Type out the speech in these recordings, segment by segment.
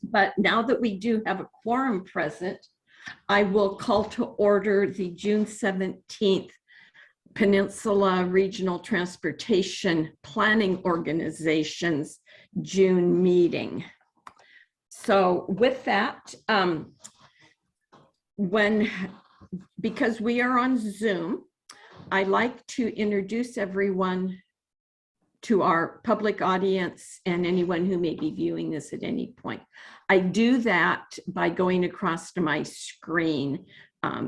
But now that we do have a quorum present, I will call to order the June 17th Peninsula Regional Transportation Planning Organization's June meeting. So with that, because we are on Zoom, I like to introduce everyone to our public audience and anyone who may be viewing this at any point. I do that by going across to my screen,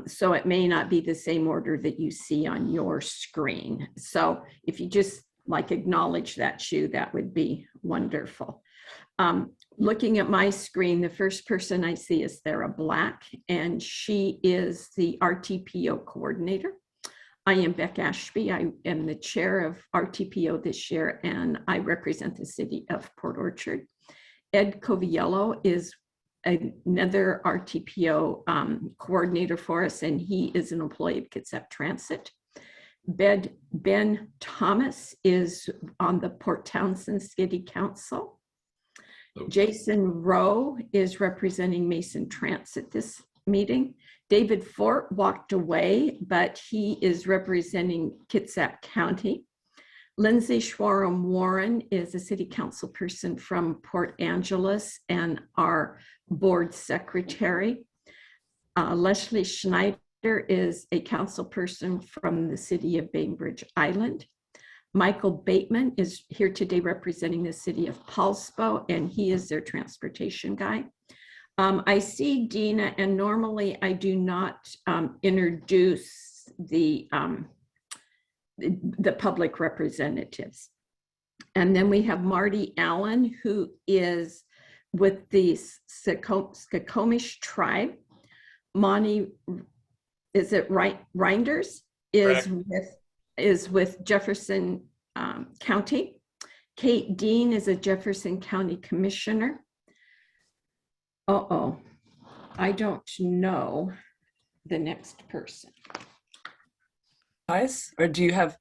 so it may not be the same order that you see on your screen. So if you just acknowledge that, Shu, that would be wonderful. Looking at my screen, the first person I see is Sarah Black, and she is the RTPO coordinator. I am Beck Ashby. I am the chair of RTPO this year, and I represent the city of Port Orchard. Ed Coviello is another RTPO coordinator for us, and he is an employee of Kitsap Transit. Ben Thomas is on the Port Townsend City Council. Jason Rowe is representing Mason Transit this meeting. David Fort walked away, but he is representing Kitsap County. Lindsay Schwarum Warren is a city council person from Port Angeles and our board secretary. Leslie Schneider is a council person from the city of Bainbridge Island. Michael Bateman is here today representing the city of Paulsbo, and he is their transportation guy. I see Dina, and normally I do not introduce the public representatives. And then we have Marty Allen, who is with the Skokomish tribe. Monty, is it Reinders? Is with Jefferson County. Kate Dean is a Jefferson County commissioner. I don't know the next person. Matthias, or do you have?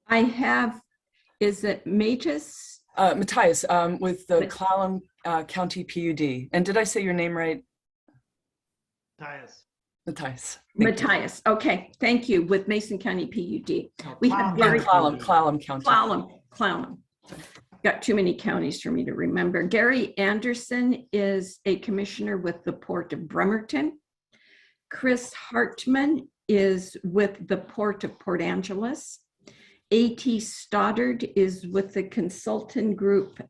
I have, is it Matthias? Matthias, with the Clallam County PUD. And did I say your name right? Matthias. Matthias. Okay, thank you. With Mason County PUD. We have Clallam County. Clallam. Got too many counties for me to remember. Gary Anderson is a commissioner with the Port of Bremerton. Chris Hartman is with the Port of Port Angeles. A.T. Stoddard is with the consultant group,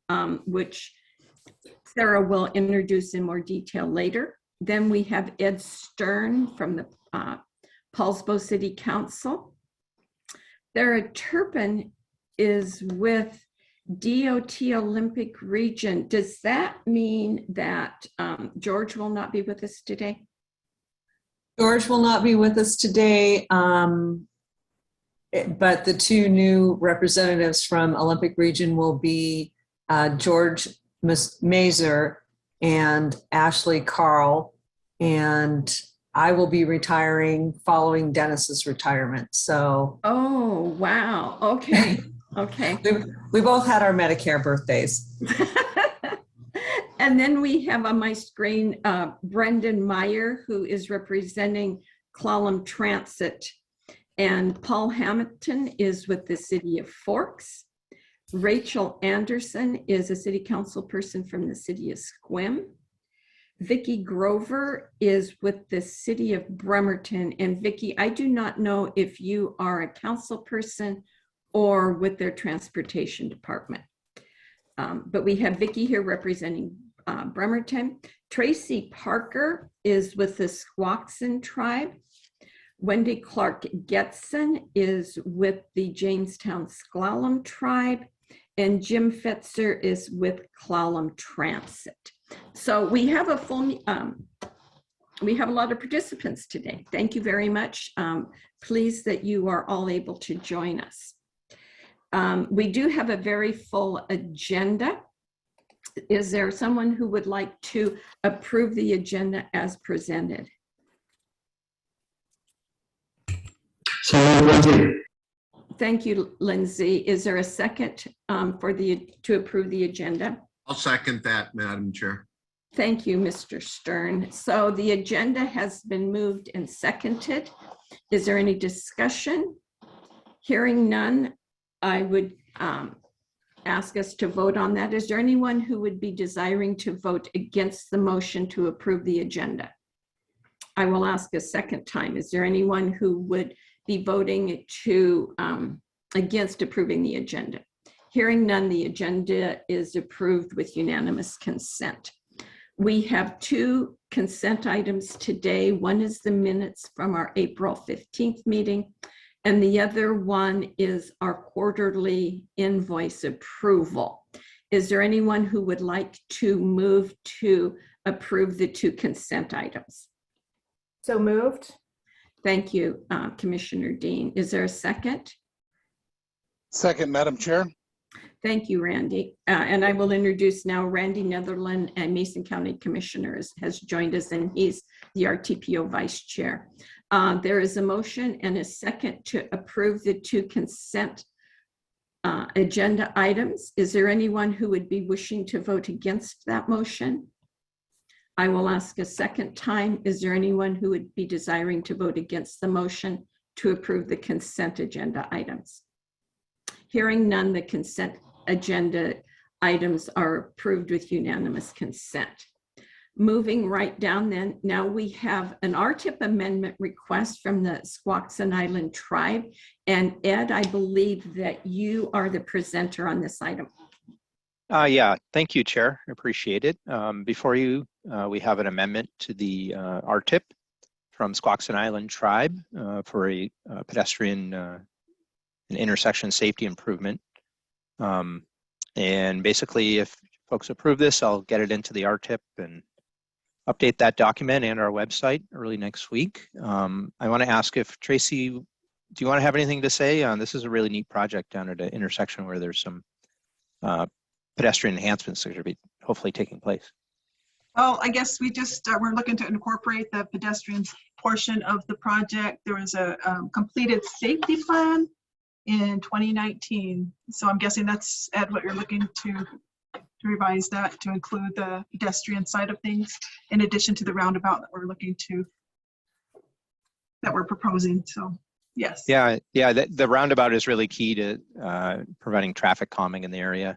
which Sarah will introduce in more detail later. Then we have Ed Stern from the Paulsbo City Council. Sarah Turpin is with DOT Olympic Region. Does that mean that George will not be with us today? George will not be with us today, but the two new representatives from Olympic Region will be George Mazer and Ashley Carl, and I will be retiring following Dennis's retirement. So. Oh, wow. Okay. Okay. We both had our Medicare birthdays. And then we have on my screen, Brendan Meyer, who is representing Clallam Transit, and Paul Hamilton is with the city of Forks. Rachel Anderson is a city council person from the city of Sequim. Vicki Grover is with the city of Bremerton. And Vicki, I do not know if you are a council person or with their transportation department. But we have Vicki here representing Bremerton. Tracy Parker is with the Squaxin tribe. Wendy Clark Getson is with the Jamestown Sklallam tribe. And Jim Fetzer is with Clallam Transit. So we have a full, we have a lot of participants today. Thank you very much. Pleased that you are all able to join us. We do have a very full agenda. Is there someone who would like to approve the agenda as presented? So, Lindsay. Thank you, Lindsay. Is there a second to approve the agenda? I'll second that, Madam Chair. Thank you, Mr. Stern. So the agenda has been moved and seconded. Is there any discussion? Hearing none, I would ask us to vote on that. Is there anyone who would be desiring to vote against the motion to approve the agenda? I will ask a second time. Is there anyone who would be voting to against approving the agenda? Hearing none, the agenda is approved with unanimous consent. We have two consent items today. One is the minutes from our April 15th meeting, and the other one is our quarterly invoice approval. Is there anyone who would like to move to approve the two consent items? So moved. Thank you, Commissioner Dean. Is there a second? Second, Madam Chair. Thank you, Randy. And I will introduce now Randy Netherland, and Mason County Commissioner has joined us, and he's the RTPO Vice Chair. There is a motion and a second to approve the two consent agenda items. Is there anyone who would be wishing to vote against that motion? I will ask a second time. Is there anyone who would be desiring to vote against the motion to approve the consent agenda items? Hearing none, the consent agenda items are approved with unanimous consent. Moving right down then, now we have an RTIP amendment request from the Squaxin Island Tribe. And Ed, I believe that you are the presenter on this item. Yeah, thank you, Chair. I appreciate it. Before you, we have an amendment to the RTIP from Squaxin Island Tribe for a pedestrian and intersection safety improvement. And basically, if folks approve this, I'll get it into the RTIP and update that document and our website early next week. I want to ask if Tracy, do you want to have anything to say? This is a really neat project down at an intersection where there's some pedestrian enhancements that are be hopefully taking place. Well, I guess we just we're looking to incorporate the pedestrians portion of the project. There was a completed safety plan in 2019. So I'm guessing that's, Ed, what you're looking to revise that to include the pedestrian side of things in addition to the roundabout that we're proposing. So yes. Yeah, the roundabout is really key to preventing traffic calming in the area.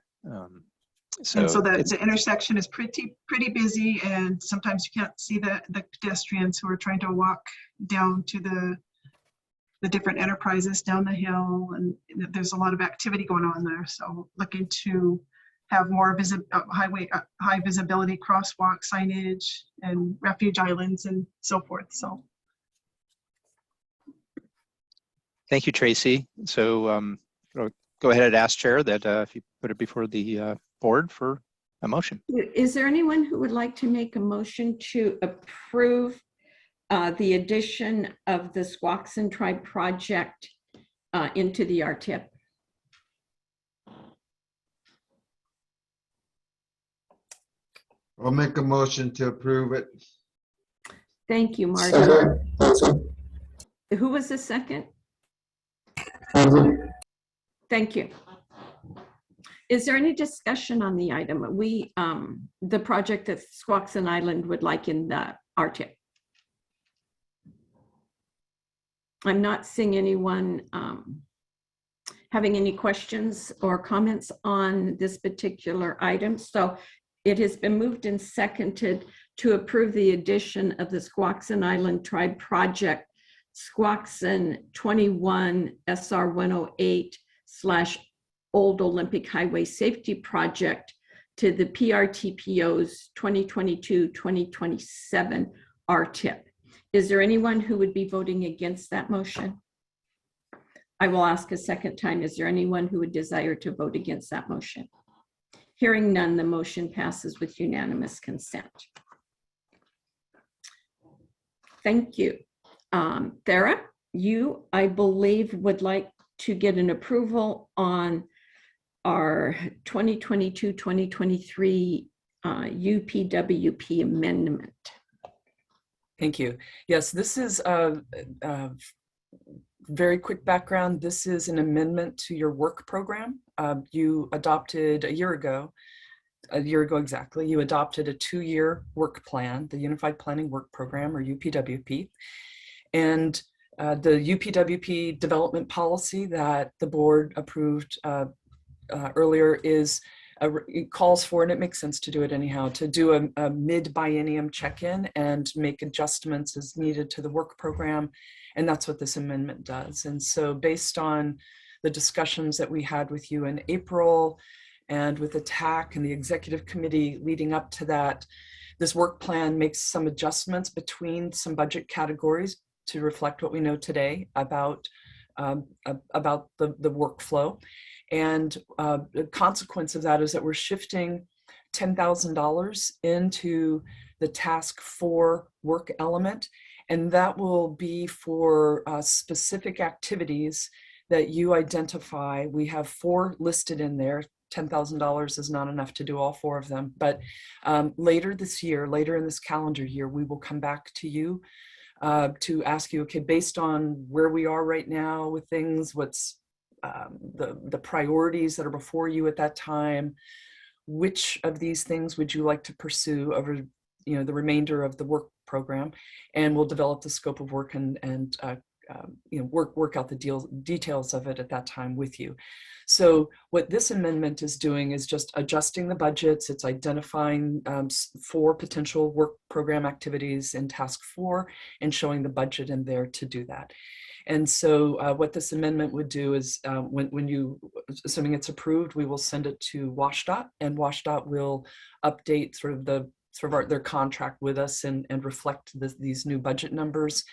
So the intersection is pretty busy, and sometimes you can't see the pedestrians who are trying to walk down to the different enterprises down the hill, and there's a lot of activity going on there. So looking to have more high visibility crosswalk signage and refuge islands and so forth. So thank you, Tracy. So go ahead and ask Chair that if you put it before the board for a motion. Is there anyone who would like to make a motion to approve the addition of the Squaxin Tribe project into the RTIP? I'll make a motion to approve it. Thank you, Marty. Who was the second? Thank you. Is there any discussion on the item? The project that Squaxin Island would like in the RTIP. I'm not seeing anyone having any questions or comments on this particular item. So it has been moved and seconded to approve the addition of the Squaxin Island Tribe project, Squaxin 21 SR 108/Old Olympic Highway Safety Project to the PRTPO's 2022-2027 RTIP. Is there anyone who would be voting against that motion? I will ask a second time. Is there anyone who would desire to vote against that motion? Hearing none, the motion passes with unanimous consent. Thank you. Thera, you, I believe, would like to get an approval on our 2022-2023 UPWP amendment. Thank you. Yes, this is a very quick background. This is an amendment to your work program. You adopted a year ago a year ago exactly, you adopted a 2-year work plan, the Unified Planning Work Program, or UPWP. And the UPWP development policy that the board approved earlier it calls for, and it makes sense to do it anyhow, to do a mid-biennium check-in and make adjustments as needed to the work program. And that's what this amendment does. And so based on the discussions that we had with you in April and with the TAC and the executive committee leading up to that, this work plan makes some adjustments between some budget categories to reflect what we know today about the workflow. And the consequence of that is that we're shifting $10,000 into the task 4 work element. And that will be for specific activities that you identify. We have 4 listed in there. $10,000 is not enough to do all 4 of them. But later this year, later in this calendar year, we will come back to you to ask you, okay, based on where we are right now with things, what's the priorities that are before you at that time, which of these things would you like to pursue over the remainder of the work program, and we'll develop the scope of work and work out the details of it at that time with you. So what this amendment is doing is just adjusting the budgets. It's identifying 4 potential work program activities in task 4 and showing the budget in there to do that. And so what this amendment would do is when you, assuming it's approved, we will send it to WSDOT, and WSDOT will update their contract with us and reflect these new budget numbers,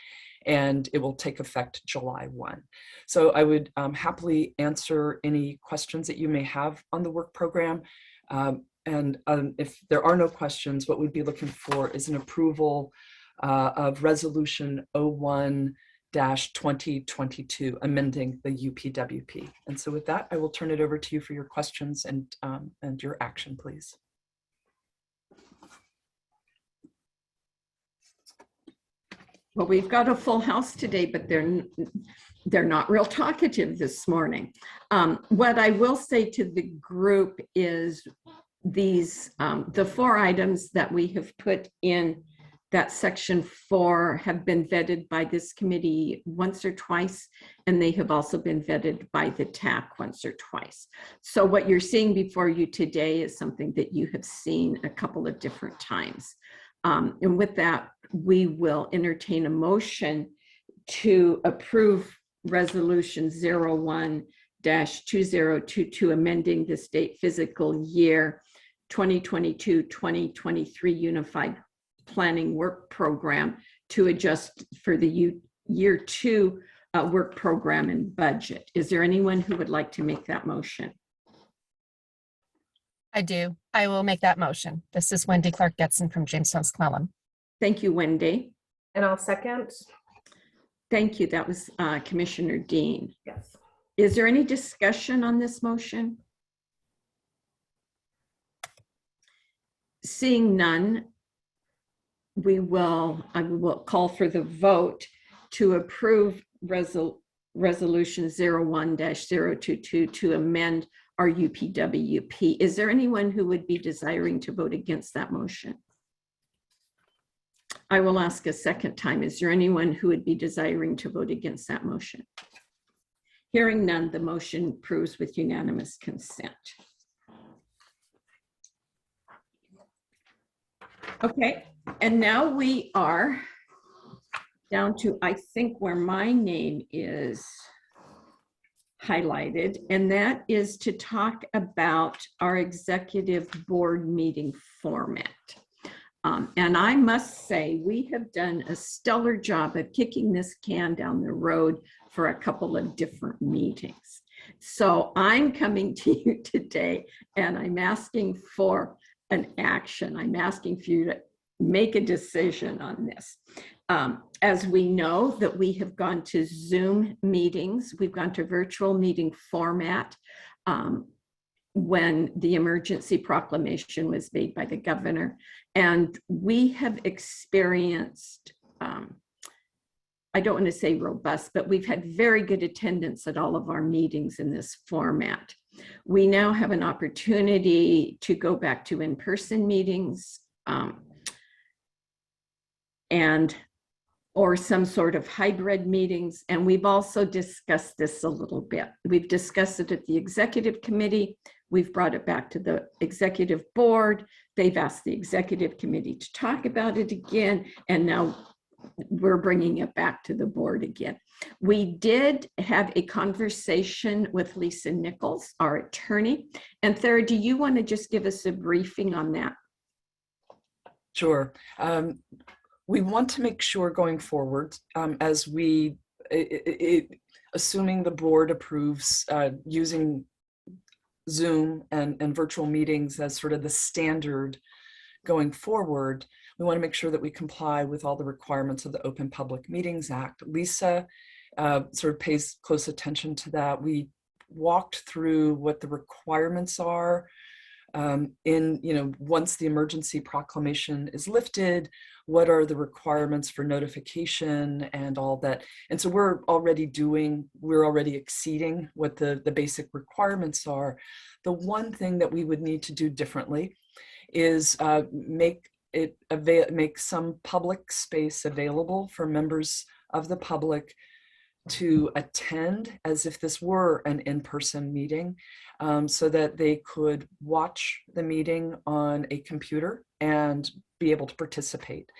and it will take effect July 1. So I would happily answer any questions that you may have on the work program. And if there are no questions, what we'd be looking for is an approval of Resolution 01-2022, amending the UPWP. And so with that, I will turn it over to you for your questions and your action, please. Well, we've got a full house today, but they're not real talkative this morning. What I will say to the group is these, the 4 items that we have put in that section 4 have been vetted by this committee once or twice, and they have also been vetted by the TAC once or twice. So what you're seeing before you today is something that you have seen a couple of different times. And with that, we will entertain a motion to approve Resolution 01-2022, amending the state fiscal year 2022-2023 Unified Planning Work Program to adjust for the year 2 work program and budget. Is there anyone who would like to make that motion? I do. I will make that motion. This is Wendy Clark-Getson from Jamestown-Clallam. Thank you, Wendy. And I'll second. Thank you. That was Commissioner Dean. Yes. Is there any discussion on this motion? Seeing none, I will call for the vote to approve Resolution 01-022 to amend our UPWP. Is there anyone who would be desiring to vote against that motion? I will ask a second time. Is there anyone who would be desiring to vote against that motion? Hearing none, the motion approves with unanimous consent. Okay, and now we are down to, I think, where my name is highlighted, and that is to talk about our executive board meeting format. And I must say, we have done a stellar job of kicking this can down the road for a couple of different meetings. So I'm coming to you today and I'm asking for an action. I'm asking for you to make a decision on this. As we know that we have gone to Zoom meetings, we've gone to virtual meeting format when the emergency proclamation was made by the governor. And we have experienced I don't want to say robust, but we've had very good attendance at all of our meetings in this format. We now have an opportunity to go back to in-person meetings or some sort of hybrid meetings. And we've also discussed this a little bit. We've discussed it at the executive committee. We've brought it back to the executive board. They've asked the executive committee to talk about it again. And now we're bringing it back to the board again. We did have a conversation with Lisa Nichols, our attorney. And Thera, do you want to just give us a briefing on that? Sure. We want to make sure going forward, as we, assuming the board approves using Zoom and virtual meetings as sort of the standard going forward, we want to make sure that we comply with all the requirements of the Open Public Meetings Act. Lisa sort of pays close attention to that. We walked through what the requirements are once the emergency proclamation is lifted, what are the requirements for notification and all that. And so we're already exceeding what the basic requirements are. The one thing that we would need to do differently is make some public space available for members of the public to attend as if this were an in-person meeting, so that they could watch the meeting on a computer and be able to participate.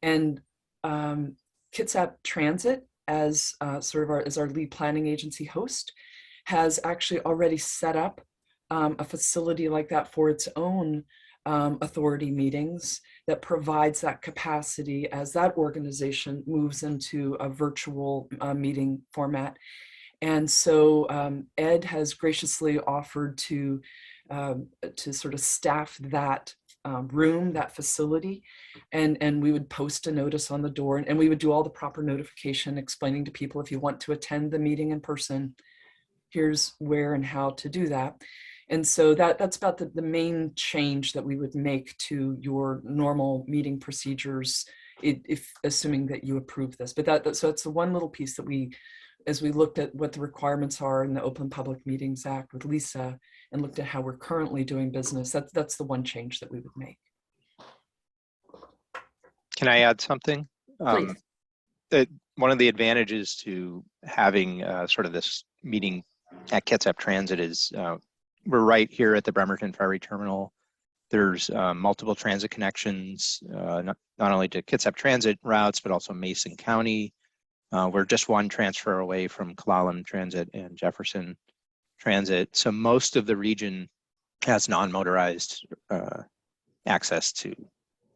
And Kitsap Transit, as our lead planning agency host, has actually already set up a facility like that for its own authority meetings that provides that capacity as that organization moves into a virtual meeting format. And so Ed has graciously offered to sort of staff that room, that facility, and we would post a notice on the door, and we would do all the proper notification explaining to people, if you want to attend the meeting in person, here's where and how to do that. And so that's about the main change that we would make to your normal meeting procedures, if assuming that you approve this. But so it's the one little piece that as we looked at what the requirements are in the Open Public Meetings Act with Lisa and looked at how we're currently doing business, that's the one change that we would make. Can I add something? Please. One of the advantages to having sort of this meeting at Kitsap Transit is we're right here at the Bremerton Ferry Terminal. There's multiple transit connections, not only to Kitsap Transit routes, but also Mason County. We're just one transfer away from Klallam Transit and Jefferson Transit. So most of the region has non-motorized access to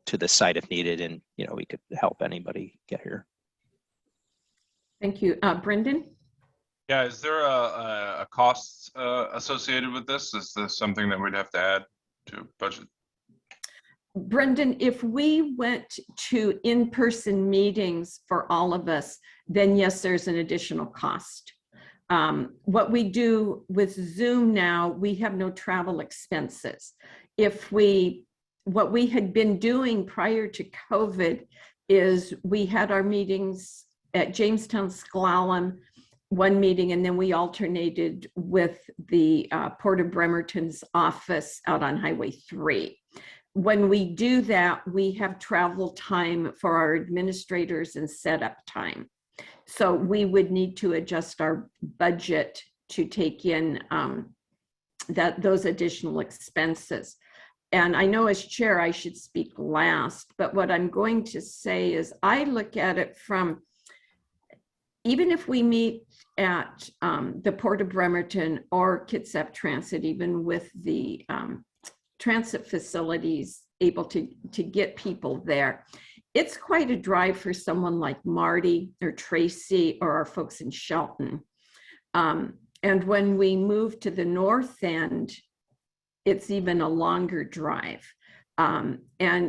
the site if needed, and we could help anybody get here. Thank you. Brendan? Yeah, is there a cost associated with this? Is this something that we'd have to add to budget? Brendan, if we went to in-person meetings for all of us, then yes, there's an additional cost. What we do with Zoom now, we have no travel expenses. What we had been doing prior to COVID is we had our meetings at Jamestown, Sklallam, one meeting, and then we alternated with the Port of Bremerton's office out on Highway 3. When we do that, we have travel time for our administrators and setup time. So we would need to adjust our budget to take in those additional expenses. And I know as chair, I should speak last, but what I'm going to say is I look at it from, even if we meet at the Port of Bremerton or Kitsap Transit, even with the transit facilities able to get people there, it's quite a drive for someone like Marty or Tracy or our folks in Shelton. And when we move to the north end, it's even a longer drive. And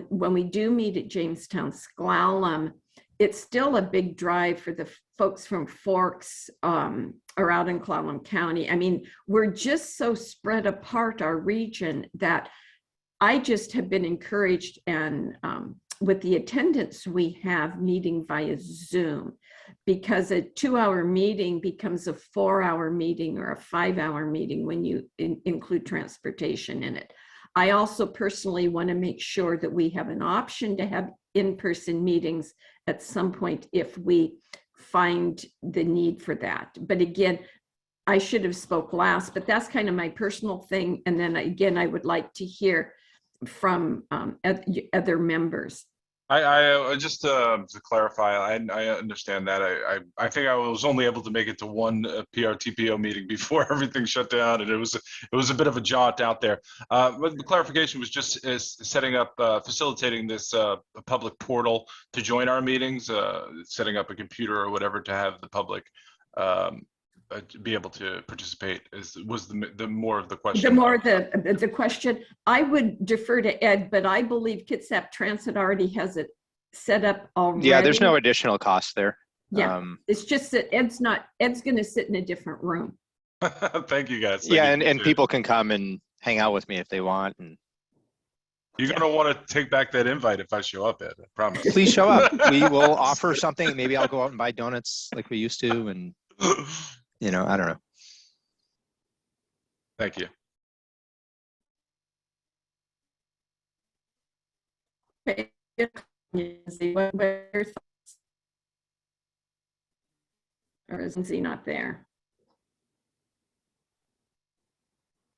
when we do meet at Jamestown, Sklallam, it's still a big drive for the folks from Forks or out in Klallam County. I mean, we're just so spread apart, our region, that I just have been encouraged, and with the attendance we have meeting via Zoom, because a 2-hour meeting becomes a 4-hour meeting or a 5-hour meeting when you include transportation in it. I also personally want to make sure that we have an option to have in-person meetings at some point if we find the need for that. But again, I should have spoke last, but that's kind of my personal thing. And then again, I would like to hear from other members. I just to clarify, I understand that. I think I was only able to make it to one PRTPO meeting before everything shut down, and it was a bit of a jaunt out there. But the clarification was just setting up, facilitating this public portal to join our meetings, setting up a computer or whatever to have the public be able to participate. Was the more of the question? The more the question, I would defer to Ed, but I believe Kitsap Transit already has it set up already. Yeah, there's no additional cost there. Yeah, it's just that Ed's going to sit in a different room. Thank you, guys. Yeah, and people can come and hang out with me if they want. And you're going to want to take back that invite if I show up, Ed. I promise. Please show up. We will offer something. Maybe I'll go out and buy donuts like we used to, and I don't know. Thank you. Okay. Or isn't he not there?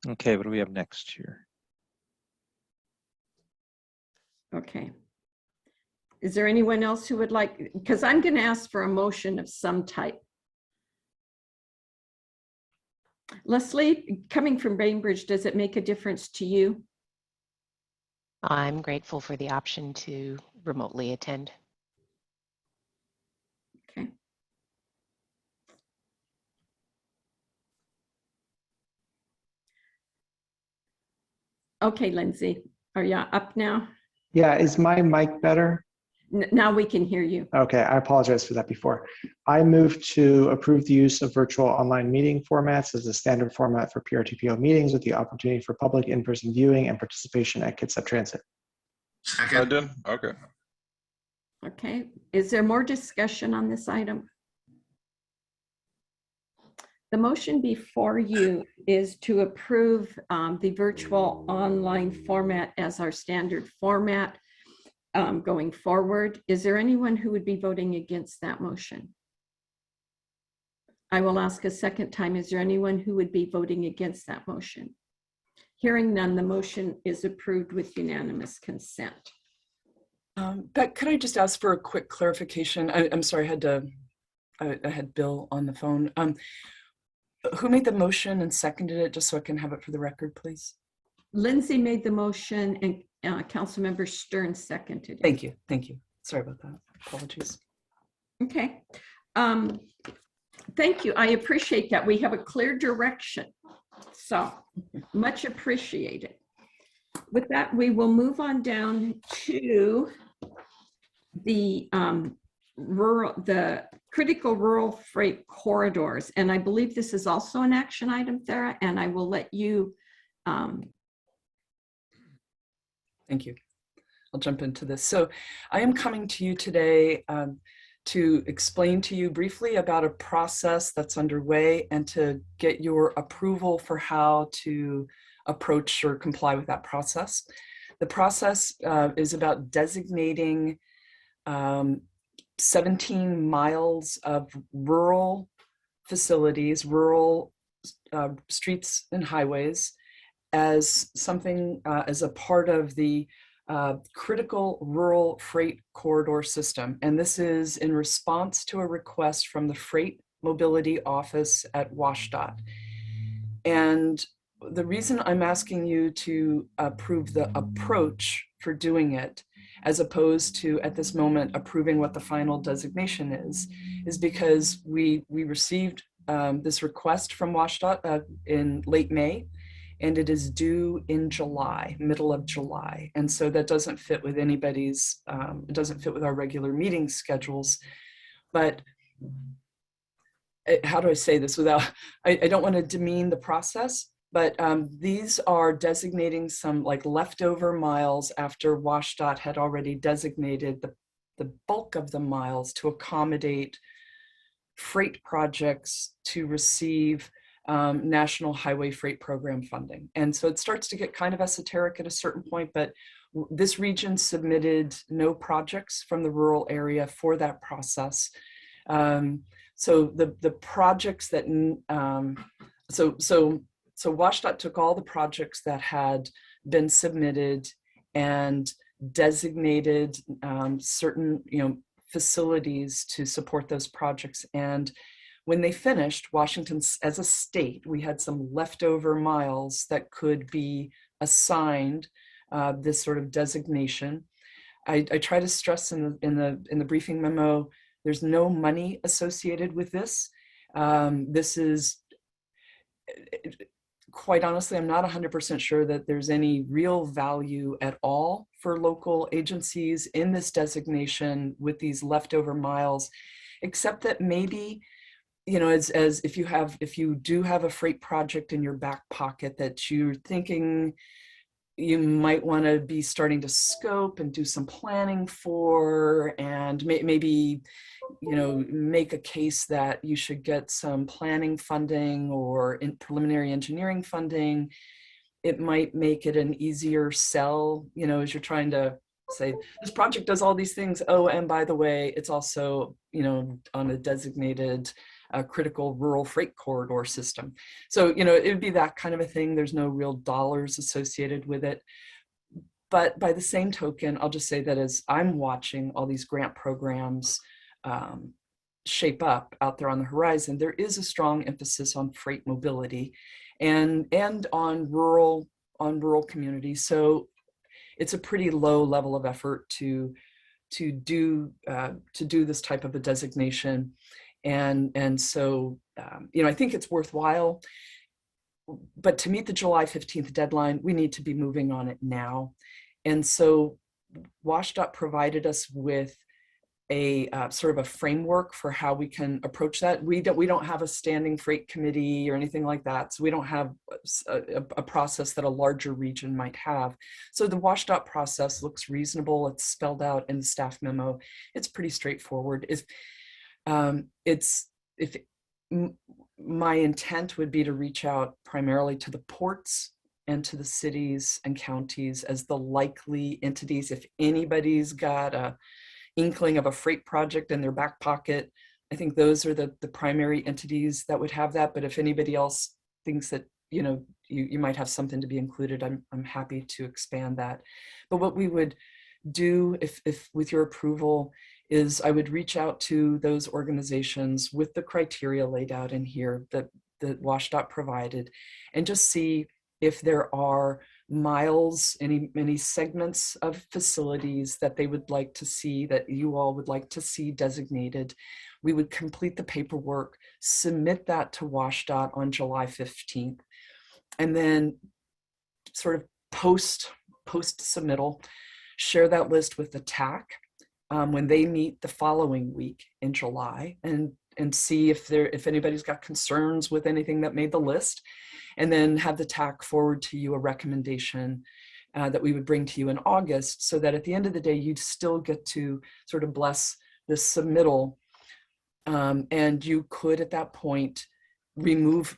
Okay, what do we have next here? Okay. Is there anyone else who would like, because I'm going to ask for a motion of some type. Leslie, coming from Bainbridge, does it make a difference to you? I'm grateful for the option to remotely attend. Okay. Okay, Lindsay, are you up now? Yeah, is my mic better? Now we can hear you. Okay, I apologize for that before. I move to approve the use of virtual online meeting formats as the standard format for PRTPO meetings with the opportunity for public in-person viewing and participation at Kitsap Transit. Second. Okay. Okay, is there more discussion on this item? The motion before you is to approve the virtual online format as our standard format going forward. Is there anyone who would be voting against that motion? I will ask a second time. Is there anyone who would be voting against that motion? Hearing none, the motion is approved with unanimous consent. Beck, could I just ask for a quick clarification? I'm sorry, I had Bill on the phone. Who made the motion and seconded it, just so I can have it for the record, please? Lindsay made the motion and Councilmember Stern seconded it. Thank you. Thank you. Sorry about that. Apologies. Okay. Thank you. I appreciate that. We have a clear direction. So much appreciated. With that, we will move on down to the critical rural freight corridors. And I believe this is also an action item, Thera, and I will let you. Thank you. I'll jump into this. So I am coming to you today to explain to you briefly about a process that's underway and to get your approval for how to approach or comply with that process. The process is about designating 17 miles of rural facilities, rural streets and highways as something, as a part of the critical rural freight corridor system. And this is in response to a request from the Freight Mobility Office at WashDOT. And the reason I'm asking you to approve the approach for doing it, as opposed to at this moment approving what the final designation is because we received this request from WashDOT in late May, and it is due in July, middle of July. And so that doesn't fit with anybody's, it doesn't fit with our regular meeting schedules. But how do I say this without, I don't want to demean the process, but these are designating some like leftover miles after WashDOT had already designated the bulk of the miles to accommodate freight projects to receive National Highway Freight Program funding. And so it starts to get kind of esoteric at a certain point, but this region submitted no projects from the rural area for that process. So the projects that, so WashDOT took all the projects that had been submitted and designated certain, facilities to support those projects. And when they finished, Washington, as a state, we had some leftover miles that could be assigned this sort of designation. I try to stress in the briefing memo, there's no money associated with this. This is, quite honestly, I'm not 100% sure that there's any real value at all for local agencies in this designation with these leftover miles, except that maybe, as if you do have a freight project in your back pocket that you're thinking you might want to be starting to scope and do some planning for, and maybe make a case that you should get some planning funding or preliminary engineering funding. It might make it an easier sell, as you're trying to say, this project does all these things. Oh, and by the way, it's also, on a designated critical rural freight corridor system. So, it would be that kind of a thing. There's no real dollars associated with it. But by the same token, I'll just say that as I'm watching all these grant programs shape up out there on the horizon, there is a strong emphasis on freight mobility and on rural communities. So it's a pretty low level of effort to do this type of a designation. And so, I think it's worthwhile, but to meet the July 15th deadline, we need to be moving on it now. And so WashDOT provided us with a sort of a framework for how we can approach that. We don't have a standing freight committee or anything like that. So we don't have a process that a larger region might have. So the WashDOT process looks reasonable. It's spelled out in the staff memo. It's pretty straightforward. My intent would be to reach out primarily to the ports and to the cities and counties as the likely entities. If anybody's got a inkling of a freight project in their back pocket, I think those are the primary entities that would have that. But if anybody else thinks that, you might have something to be included, I'm happy to expand that. But what we would do, if with your approval, is I would reach out to those organizations with the criteria laid out in here that WashDOT provided, and just see if there are miles, any segments of facilities that they would like to see, that you all would like to see designated. We would complete the paperwork, submit that to WashDOT on July 15th, and then sort of post submittal, share that list with the TAC when they meet the following week in July, and see if anybody's got concerns with anything that made the list, and then have the TAC forward to you a recommendation that we would bring to you in August, so that at the end of the day, you'd still get to sort of bless this submittal. And you could at that point remove,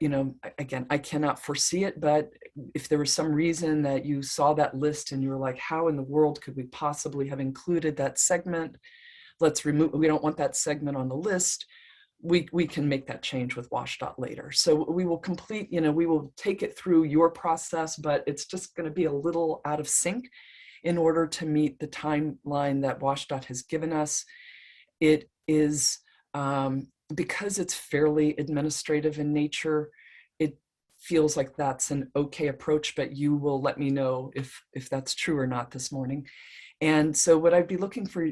again, I cannot foresee it, but if there was some reason that you saw that list and you were like, how in the world could we possibly have included that segment? Let's remove, we don't want that segment on the list. We can make that change with WashDOT later. So we will complete, we will take it through your process, but it's just going to be a little out of sync in order to meet the timeline that WashDOT has given us. It is, because it's fairly administrative in nature, it feels like that's an okay approach, but you will let me know if that's true or not this morning. And so what I'd be looking for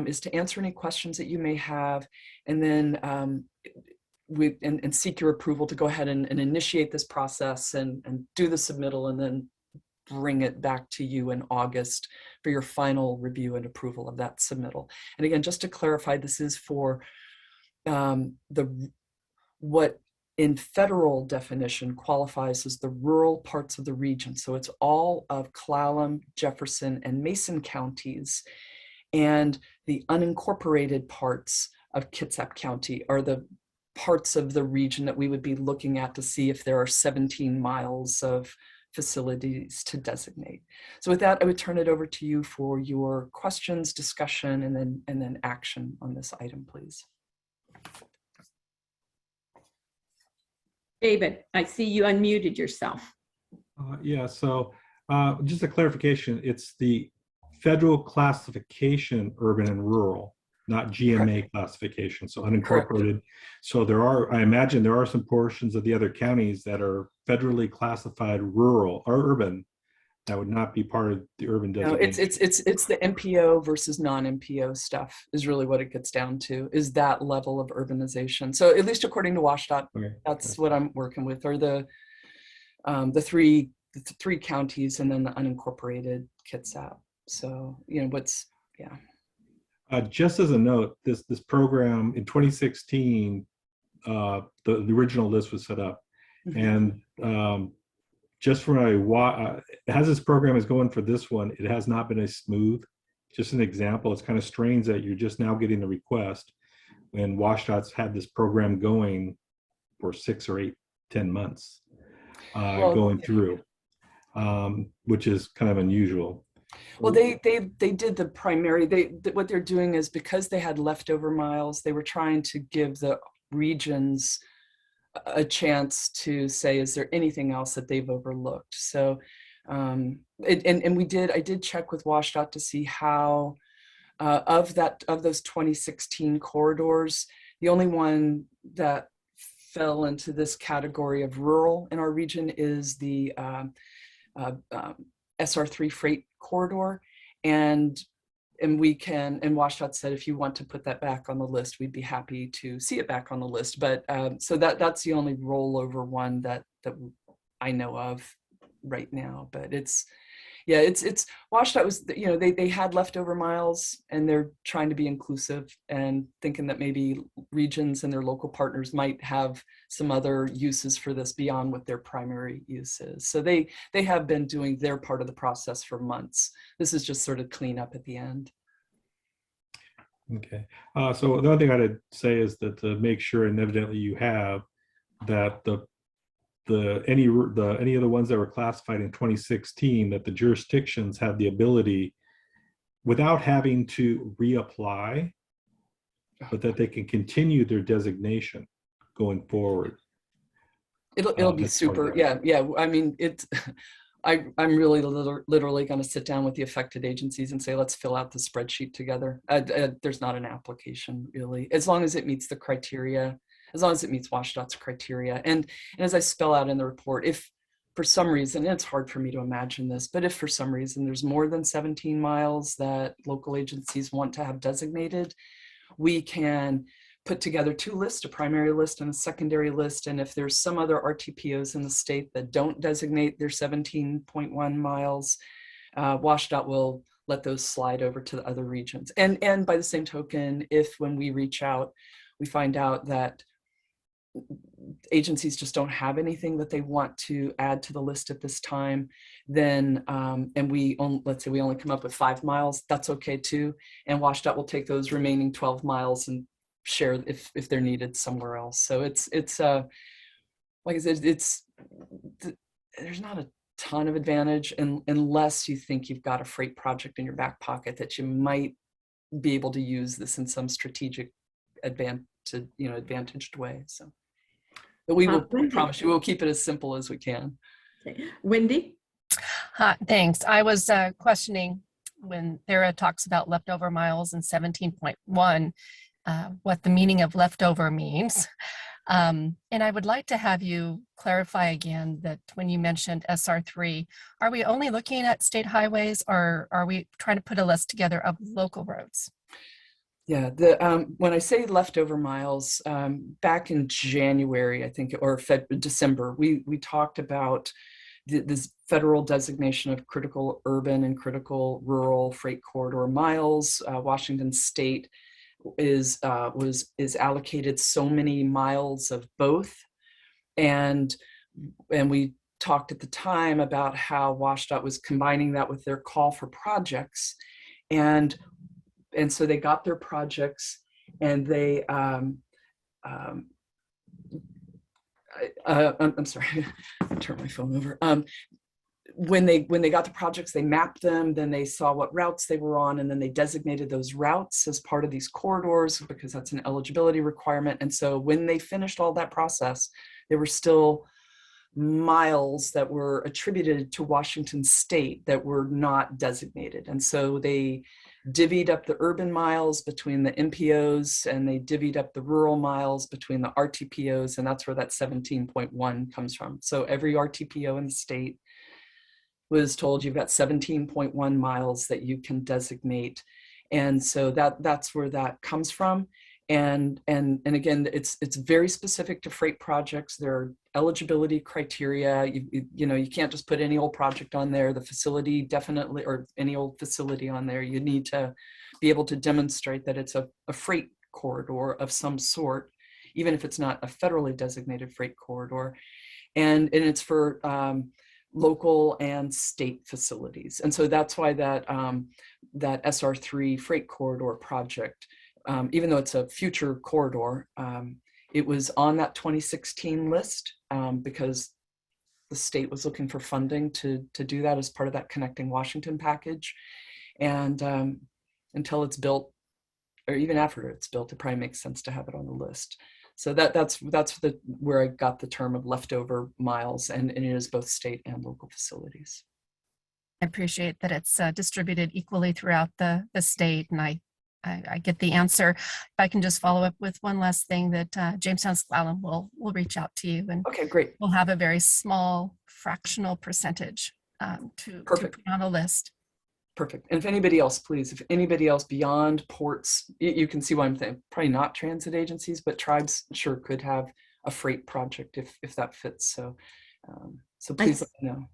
is to answer any questions that you may have, and then and seek your approval to go ahead and initiate this process and do the submittal, and then bring it back to you in August for your final review and approval of that submittal. And again, just to clarify, this is for what in federal definition qualifies as the rural parts of the region. So it's all of Clallam, Jefferson, and Mason counties, and the unincorporated parts of Kitsap County are the parts of the region that we would be looking at to see if there are 17 miles of facilities to designate. So with that, I would turn it over to you for your questions, discussion, and then action on this item, please. David, I see you unmuted yourself. Yeah, so just a clarification, it's the federal classification, urban and rural, not GMA classification, so unincorporated. Correct. So there are, I imagine there are some portions of the other counties that are federally classified rural or urban that would not be part of the urban No, designation. it's the MPO versus non-MPO stuff is really what it gets down to, is that level of urbanization. So at least according to WashDOT, Okay. that's what I'm working with, are the three counties and then the unincorporated Kitsap. So, you know, Just as a note, this program in 2016, the original list was set up, and just for as this program is going for this one, it has not been as smooth. Just an example, it's kind of strange that you're just now getting the request when WashDOT's had this program going for 6 or 8, 10 months going through, which is kind of unusual. Well, they did the primary. What they're doing is, because they had leftover miles, they were trying to give the regions a chance to say, is there anything else that they've overlooked? So, I did check with WashDOT to see how of those 2016 corridors, the only one that fell into this category of rural in our region is the SR3 freight corridor, and WashDOT said, if you want to put that back on the list, we'd be happy to see it back on the list. But so that's the only rollover one that I know of right now. But it's WashDOT was, you know, they had leftover miles, and they're trying to be inclusive and thinking that maybe regions and their local partners might have some other uses for this beyond what their primary use is. So they have been doing their part of the process for months. This is just sort of cleanup at the end. Okay. So the other thing I'd say is that to make sure, and evidently you have, that any of the ones that were classified in 2016, that the jurisdictions have the ability, without having to reapply, but that they can continue their designation going forward. It'll be super. Yeah. I mean, I'm really literally going to sit down with the affected agencies and say, let's fill out the spreadsheet together. There's not an application really, as long as it meets the criteria, as long as it meets WashDOT's criteria. And as I spell out in the report, if for some reason, and it's hard for me to imagine this, but if for some reason there's more than 17 miles that local agencies want to have designated, we can put together 2 lists, a primary list and a secondary list. And if there's some other RTPOs in the state that don't designate their 17.1 miles, WashDOT will let those slide over to the other regions. And by the same token, if when we reach out, we find out that agencies just don't have anything that they want to add to the list at this time, then let's say we only come up with 5 miles, that's okay too. And WashDOT will take those remaining 12 miles and share if they're needed somewhere else. So it's like I said, there's not a ton of advantage unless you think you've got a freight project in your back pocket that you might be able to use this in some strategic advantaged way. So, but we will promise you we'll keep it as simple as we can. Okay. Wendy? Thanks. I was questioning when Sarah talks about leftover miles and 17.1, what the meaning of leftover means. And I would like to have you clarify again that when you mentioned SR3, are we only looking at state highways, or are we trying to put a list together of local roads? Yeah, when I say leftover miles, back in January, I think, or December, we talked about this federal designation of critical urban and critical rural freight corridor miles. Washington State is allocated so many miles of both, and we talked at the time about how WashDOT was combining that with their call for projects, and so they got their projects, and they I'm sorry, I'll turn my phone over. When they got the projects, they mapped them, then they saw what routes they were on, and then they designated those routes as part of these corridors because that's an eligibility requirement. And so when they finished all that process, there were still miles that were attributed to Washington State that were not designated. And so they divvied up the urban miles between the MPOs, and they divvied up the rural miles between the RTPOs, and that's where that 17.1 comes from. So every RTPO in the state was told you've got 17.1 miles that you can designate. And so that's where that comes from. And again, it's very specific to freight projects. There are eligibility criteria. You know, you can't just put any old project on there. The facility definitely, or any old facility on there, you need to be able to demonstrate that it's a freight corridor of some sort, even if it's not a federally designated freight corridor. And it's for local and state facilities. And so that's why that SR3 freight corridor project, even though it's a future corridor, it was on that 2016 list because the state was looking for funding to do that as part of that Connecting Washington package. And until it's built, or even after it's built, it probably makes sense to have it on the list. So that's where I got the term of leftover miles, and it is both state and local facilities. I appreciate that it's distributed equally throughout the state, and I get the answer. If I can just follow up with one last thing, that Jamestown Slalom will reach out to you, and okay, great. We'll have a very small fractional percentage to put on the list. Perfect. And if anybody else, please, if anybody else beyond ports, you can see why I'm saying probably not transit agencies, but tribes sure could have a freight project if that fits. So, so please let me know.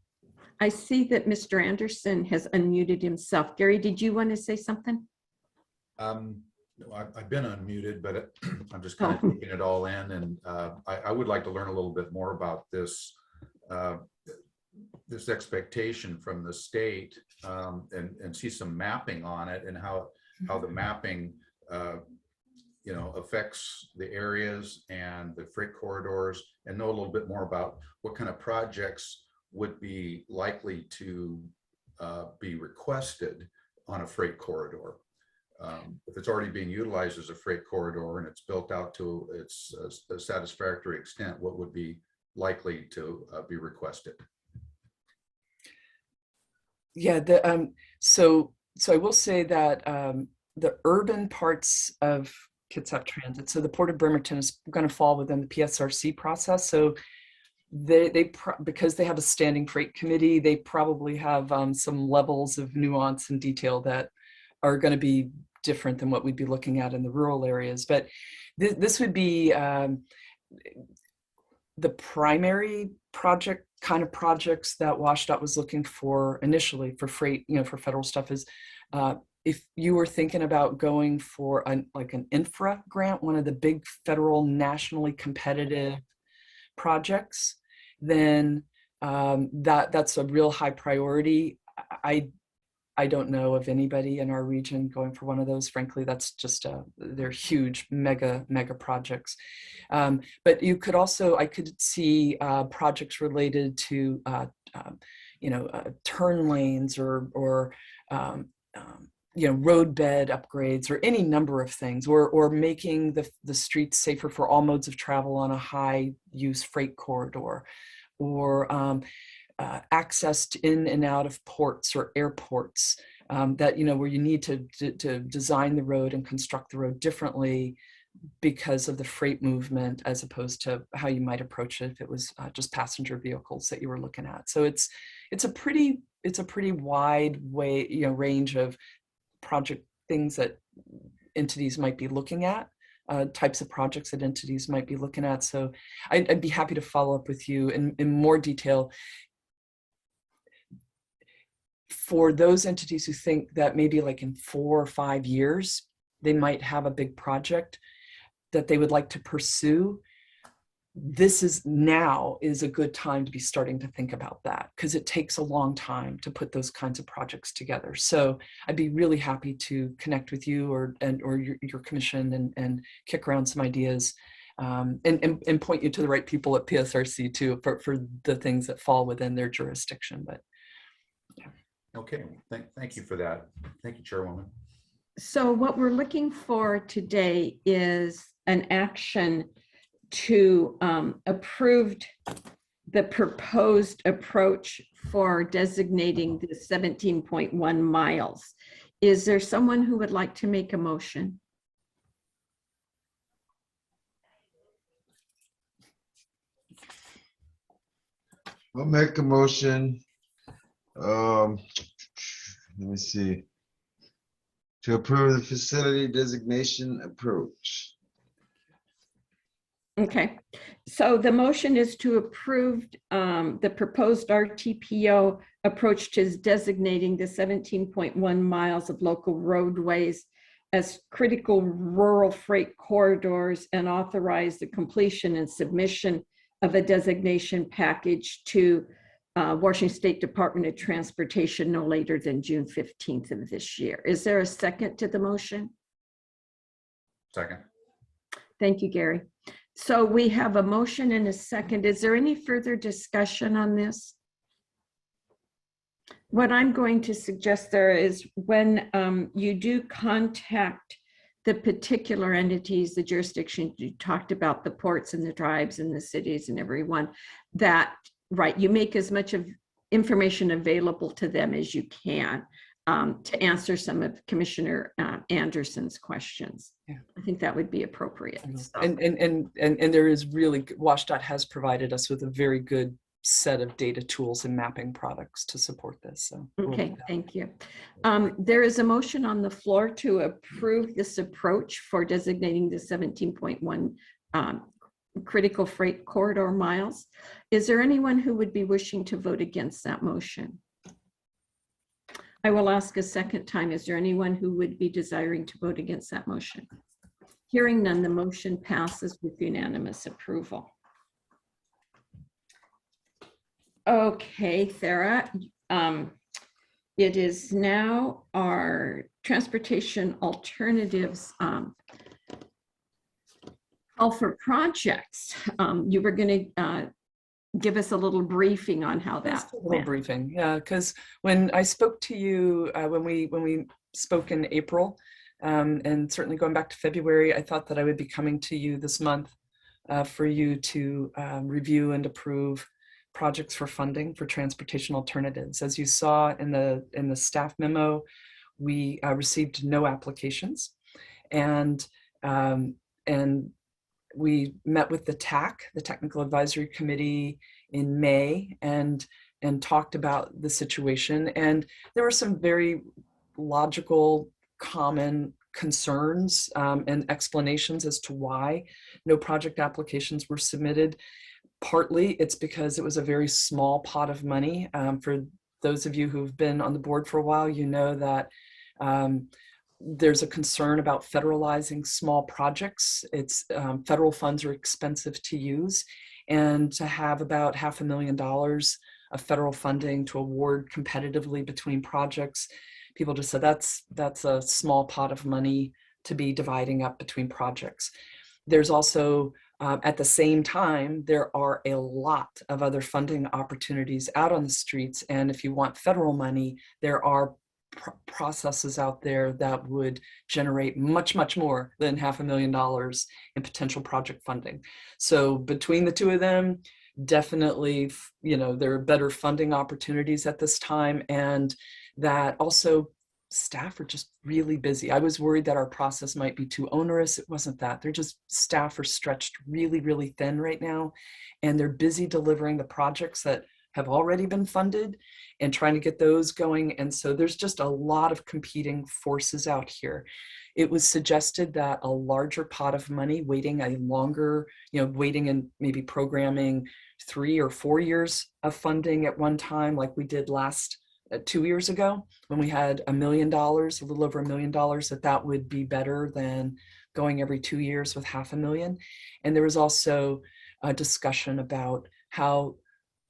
I see that Mr. Anderson has unmuted himself. Gary, did you want to say something? No, I've been unmuted, but I'm just kind of taking it all in, and I would like to learn a little bit more about this this expectation from the state, and see some mapping on it, and how the mapping affects the areas and the freight corridors, and know a little bit more about what kind of projects would be likely to be requested on a freight corridor. If it's already being utilized as a freight corridor and it's built out to its a satisfactory extent, what would be likely to be requested? Yeah, so I will say that the urban parts of Kitsap Transit, so the Port of Bremerton is going to fall within the PSRC process. So because they have a standing freight committee, they probably have some levels of nuance and detail that are going to be different than what we'd be looking at in the rural areas. But this would be the primary project kind of projects that WashDOT was looking for initially for freight, for federal stuff, is if you were thinking about going for like an infra grant, one of the big federal nationally competitive projects, then that's a real high priority. I don't know of anybody in our region going for one of those. Frankly, that's just they're huge, mega projects. But you could also, I could see projects related to, turn lanes or road bed upgrades, or any number of things, or making the streets safer for all modes of travel on a high use freight corridor, or access to in and out of ports or airports, that where you need to design the road and construct the road differently because of the freight movement, as opposed to how you might approach it if it was just passenger vehicles that you were looking at. So it's a pretty wide range of project things that entities might be looking at. Types of projects that entities might be looking at. So I'd be happy to follow up with you in more detail. For those entities who think that maybe like in 4 or 5 years, they might have a big project that they would like to pursue, this is a good time to be starting to think about that, because it takes a long time to put those kinds of projects together. So I'd be really happy to connect with you or your commission and kick around some ideas and point you to the right people at PSRC too for the things that fall within their jurisdiction. But yeah. Okay, thank you for that. Thank you, Chairwoman. So what we're looking for today is an action to approve the proposed approach for designating the 17.1 miles. Is there someone who would like to make a motion? I'll make a motion. Let me see. To approve the facility designation approach. Okay, so the motion is to approve the proposed RTPO approach to designating the 17.1 miles of local roadways as critical rural freight corridors and authorize the completion and submission of a designation package to Washington State Department of Transportation no later than June 15th of this year. Is there a second to the motion? Second. Thank you, Gary. So we have a motion and a second. Is there any further discussion on this? What I'm going to suggest there is when you do contact the particular entities, the jurisdiction you talked about, the ports and the tribes and the cities and everyone, that, right, you make as much of information available to them as you can to answer some of Commissioner Anderson's questions. Yeah. I think that would be appropriate. So. And there is really, WashDOT has provided us with a very good set of data tools and mapping products to support this. So okay, thank you. There is a motion on the floor to approve this approach for designating the 17.1 critical freight corridor miles. Is there anyone who would be wishing to vote against that motion? I will ask a second time. Is there anyone who would be desiring to vote against that motion? Hearing none, the motion passes with unanimous approval. Okay, Sarah, it is now our transportation alternatives call for projects. You were going to give us a little briefing on how that went. A little briefing, yeah, because when I spoke to you, when we spoke in April, and certainly going back to February, I thought that I would be coming to you this month for you to review and approve projects for funding for transportation alternatives. As you saw in the staff memo, we received no applications, and we met with the TAC, the Technical Advisory Committee, in May and talked about the situation. And there were some very logical, common concerns and explanations as to why no project applications were submitted. Partly it's because it was a very small pot of money. For those of you who've been on the board for a while, you know that there's a concern about federalizing small projects. It's federal funds are expensive to use, and to have about $500,000 of federal funding to award competitively between projects, people just said that's a small pot of money to be dividing up between projects. There's also at the same time, there are a lot of other funding opportunities out on the streets, and if you want federal money, there are processes out there that would generate much more than $500,000 in potential project funding. So between the two of them, definitely, there are better funding opportunities at this time, and that also staff are just really busy. I was worried that our process might be too onerous. It wasn't that. They're just, staff are stretched really thin right now, and they're busy delivering the projects that have already been funded and trying to get those going. And so there's just a lot of competing forces out here. It was suggested that a larger pot of money, waiting a longer, waiting and maybe programming 3 or 4 years of funding at one time, like we did 2 years ago when we had $1 million, a little over $1 million, that would be better than going every 2 years with $500,000. And there was also a discussion about how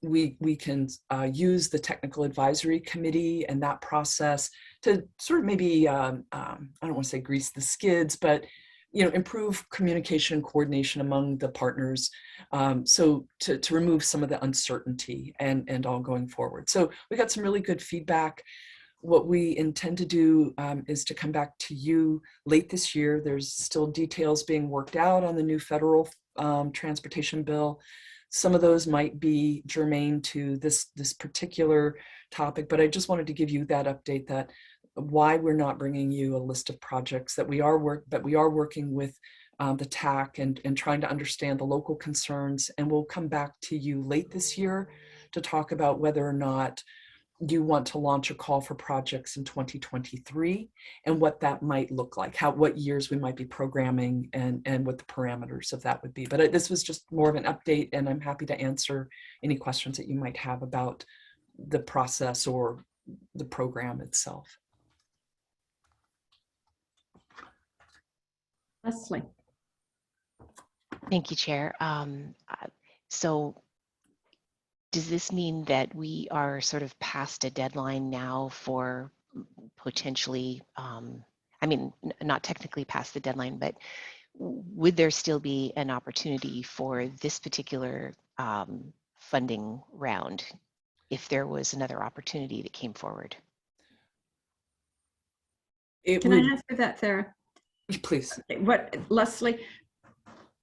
we can use the Technical Advisory Committee and that process to sort of maybe, I don't want to say grease the skids, but improve communication coordination among the partners, so to remove some of the uncertainty and all going forward. So we got some really good feedback. What we intend to do is to come back to you late this year. There's still details being worked out on the new federal transportation bill. Some of those might be germane to this particular topic, but I just wanted to give you that update, that why we're not bringing you a list of projects, that we are working with the TAC and trying to understand the local concerns, and we'll come back to you late this year to talk about whether or not you want to launch a call for projects in 2023 and what that might look like, what years we might be programming, and what the parameters of that would be. But this was just more of an update, and I'm happy to answer any questions that you might have about the process or the program itself. Leslie. Thank you, Chair. So does this mean that we are sort of past a deadline now for potentially, I mean, not technically past the deadline, but would there still be an opportunity for this particular funding round if there was another opportunity that came forward? Can I answer that, Sarah? Please. Leslie,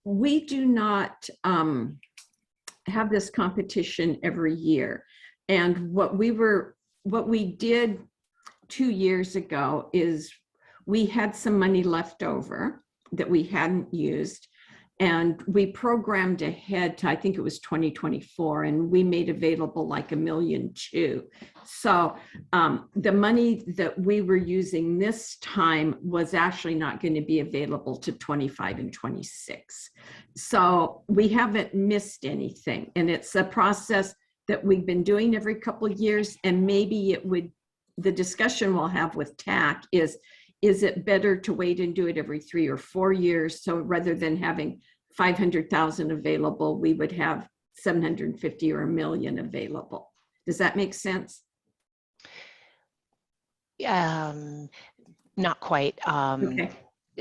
we do not have this competition every year. And what we did 2 years ago is we had some money left over that we hadn't used, and we programmed ahead to, I think it was 2024, and we made available like $1.2 million. So the money that we were using this time was actually not going to be available to 25 and 26. So we haven't missed anything, and it's a process that we've been doing every couple of years. And maybe the discussion we'll have with TAC is it better to wait and do it every 3 or 4 years? So rather than having 500,000 available, we would have 750 or $1 million available. Does that make sense? Not quite. Okay.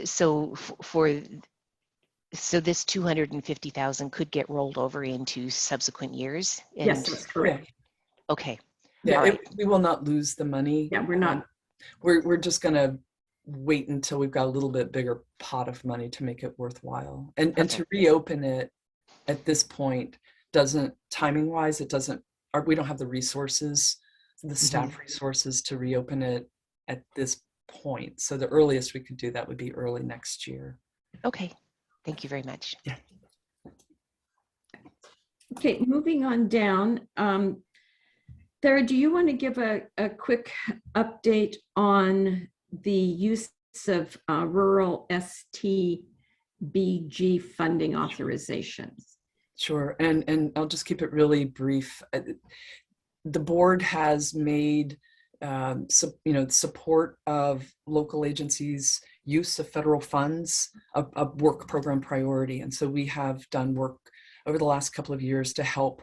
So so this 250,000 could get rolled over into subsequent years? Yes, that's correct. Okay. Yeah, All right. we will not lose the money. Yeah, we're not. We're just going to wait until we've got a little bit bigger pot of money to make it worthwhile. And to reopen it at this point timing wise, we don't have the resources, the staff resources to reopen it at this point. So the earliest we could do that would be early next year. Okay. Thank you very much. Yeah. Okay, moving on down. Sarah, do you want to give a quick update on the use of rural STBG funding authorizations? Sure, and I'll just keep it really brief. The board has made support of local agencies' use of federal funds a work program priority, and so we have done work over the last couple of years to help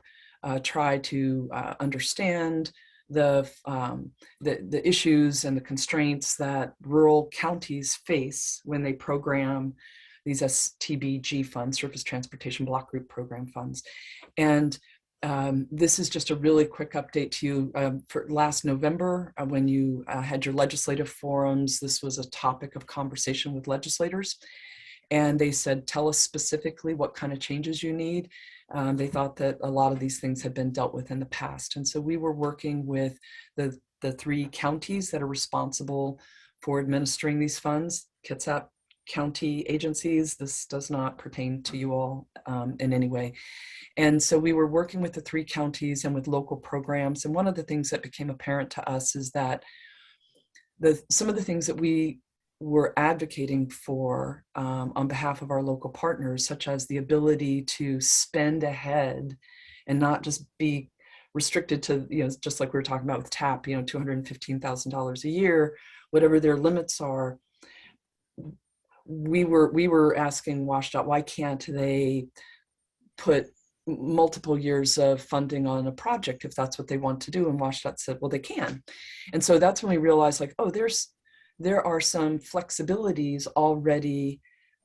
try to understand the issues and the constraints that rural counties face when they program these STBG funds, Surface Transportation Block Group Program funds. And this is just a really quick update to you. For last November, when you had your legislative forums, this was a topic of conversation with legislators. And they said, tell us specifically what kind of changes you need. They thought that a lot of these things had been dealt with in the past. And so we were working with the 3 counties that are responsible for administering these funds, Kitsap County agencies. This does not pertain to you all in any way. And so we were working with the 3 counties and with local programs. And one of the things that became apparent to us is that some of the things that we were advocating for on behalf of our local partners, such as the ability to spend ahead and not just be restricted to, just like we were talking about with TAP, $215,000 a year, whatever their limits are. We were asking WashDOT, why can't they put multiple years of funding on a project if that's what they want to do? And WashDOT said, well, they can. And so that's when we realized, like, oh, there are some flexibilities already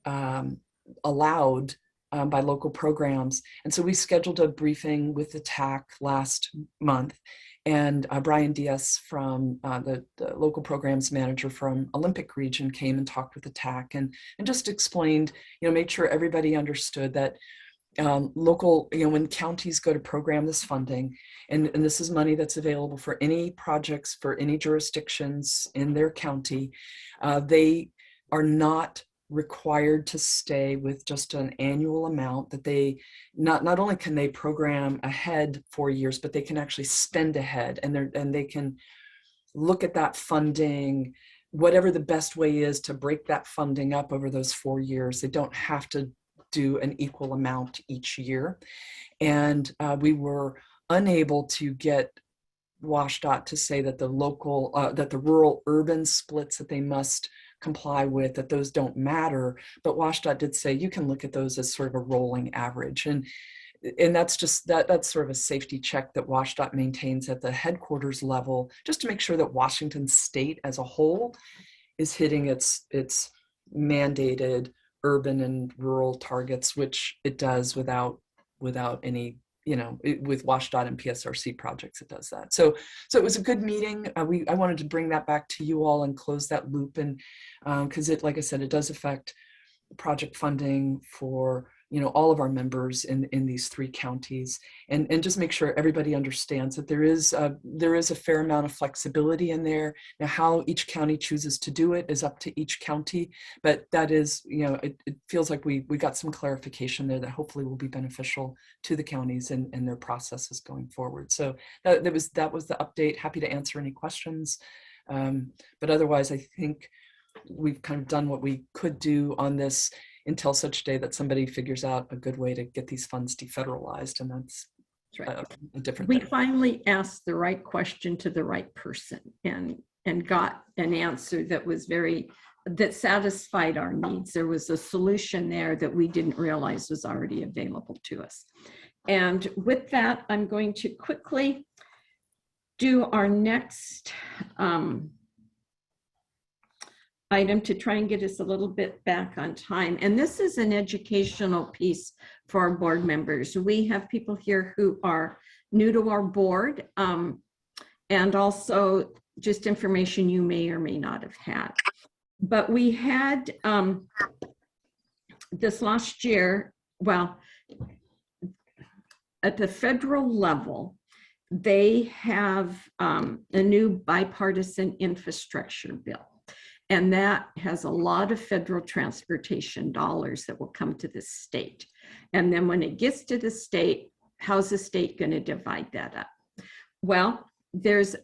allowed by local programs. And so we scheduled a briefing with the TAC last month, and Brian Diaz from the local programs manager from Olympic Region came and talked with the TAC and just explained, made sure everybody understood that local, when counties go to program this funding, and this is money that's available for any projects for any jurisdictions in their county, they are not required to stay with just an annual amount. That they not only can they program ahead 4 years, but they can actually spend ahead, and they can look at that funding, whatever the best way is to break that funding up over those 4 years. They don't have to do an equal amount each year. And we were unable to get WashDOT to say that the local, that the rural urban splits that they must comply with, that those don't matter. But WashDOT did say you can look at those as sort of a rolling average. And that's just that's sort of a safety check that WashDOT maintains at the headquarters level, just to make sure that Washington State as a whole is hitting its mandated urban and rural targets, which it does without any, with WashDOT and PSRC projects, it does that. So it was a good meeting. I wanted to bring that back to you all and close that loop, and because like I said, it does affect project funding for all of our members in these 3 counties, and just make sure everybody understands that there is a fair amount of flexibility in there. Now, how each county chooses to do it is up to each county, but that is, it feels like we got some clarification there that hopefully will be beneficial to the counties and their processes going forward. So that was the update. Happy to answer any questions, but otherwise I think we've kind of done what we could do on this until such day that somebody figures out a good way to get these funds defederalized, and that's a different thing. We finally asked the right question to the right person and got an answer that satisfied our needs. There was a solution there that we didn't realize was already available to us. And with that, I'm going to quickly do our next item to try and get us a little bit back on time. And this is an educational piece for our board members. We have people here who are new to our board, and also just information you may or may not have had. But we had this last year, well, at the federal level, they have a new bipartisan infrastructure bill. And that has a lot of federal transportation dollars that will come to the state. And then when it gets to the state, how's the state going to divide that up? Well, there's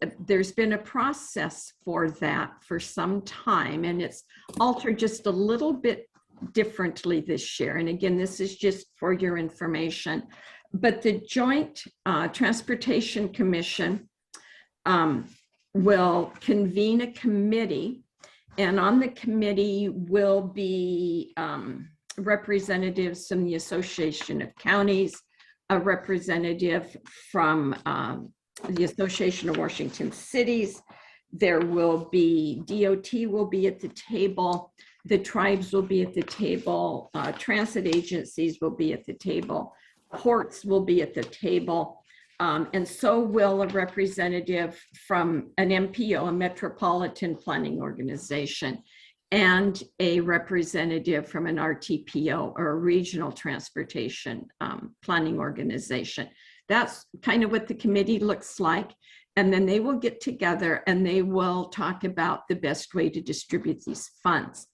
been a process for that for some time, and it's altered just a little bit differently this year. And again, this is just for your information. But the Joint Transportation Commission will convene a committee. And on the committee will be representatives from the Association of Counties, a representative from the Association of Washington Cities. There will be, DOT will be at the table, the tribes will be at the table, transit agencies will be at the table, ports will be at the table. And so will a representative from an MPO, a Metropolitan Planning Organization, and a representative from an RTPO, or a Regional Transportation Planning Organization. That's kind of what the committee looks like. And then they will get together and they will talk about the best way to distribute these funds.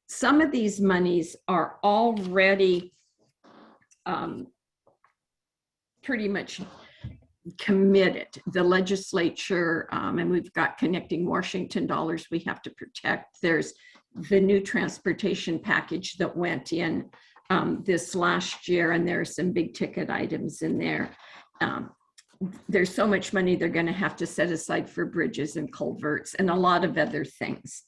Some of these monies are already pretty much committed. The legislature, and we've got Connecting Washington dollars we have to protect. There's the new transportation package that went in this last year, and there are some big ticket items in there. There's so much money they're going to have to set aside for bridges and culverts and a lot of other things.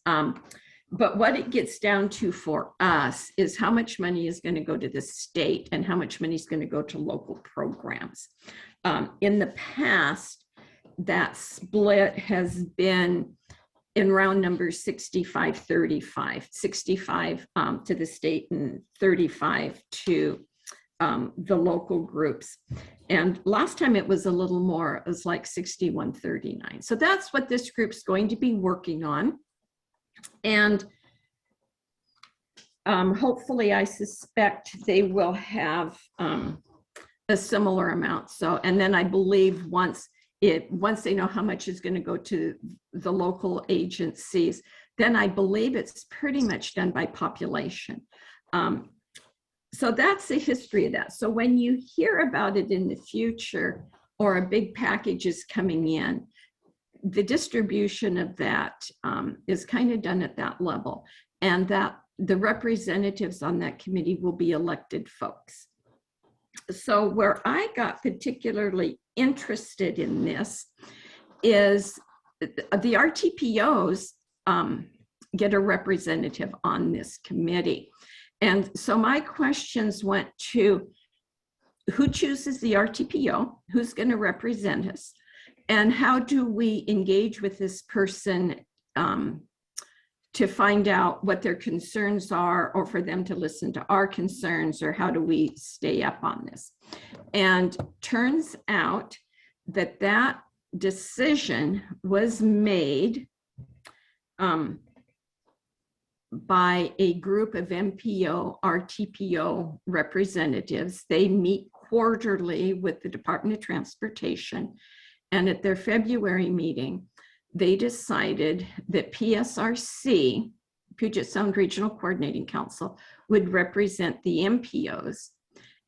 But what it gets down to for us is how much money is going to go to the state and how much money is going to go to local programs. In the past, that split has been in round numbers 65, 35, 65 to the state and 35 to the local groups. And last time it was a little more, it was like 61, 39. So that's what this group's going to be working on. And hopefully I suspect they will have a similar amount. So, and then I believe once they know how much is going to go to the local agencies, then I believe it's pretty much done by population. So that's the history of that. So when you hear about it in the future or a big package is coming in, the distribution of that is kind of done at that level, and that the representatives on that committee will be elected folks. So where I got particularly interested in this is the RTPOs get a representative on this committee. And so my questions went to who chooses the RTPO, who's going to represent us, and how do we engage with this person to find out what their concerns are, or for them to listen to our concerns, or how do we stay up on this? And turns out that that decision was made by a group of MPO, RTPO representatives. They meet quarterly with the Department of Transportation. And at their February meeting, they decided that PSRC, Puget Sound Regional Coordinating Council, would represent the MPOs,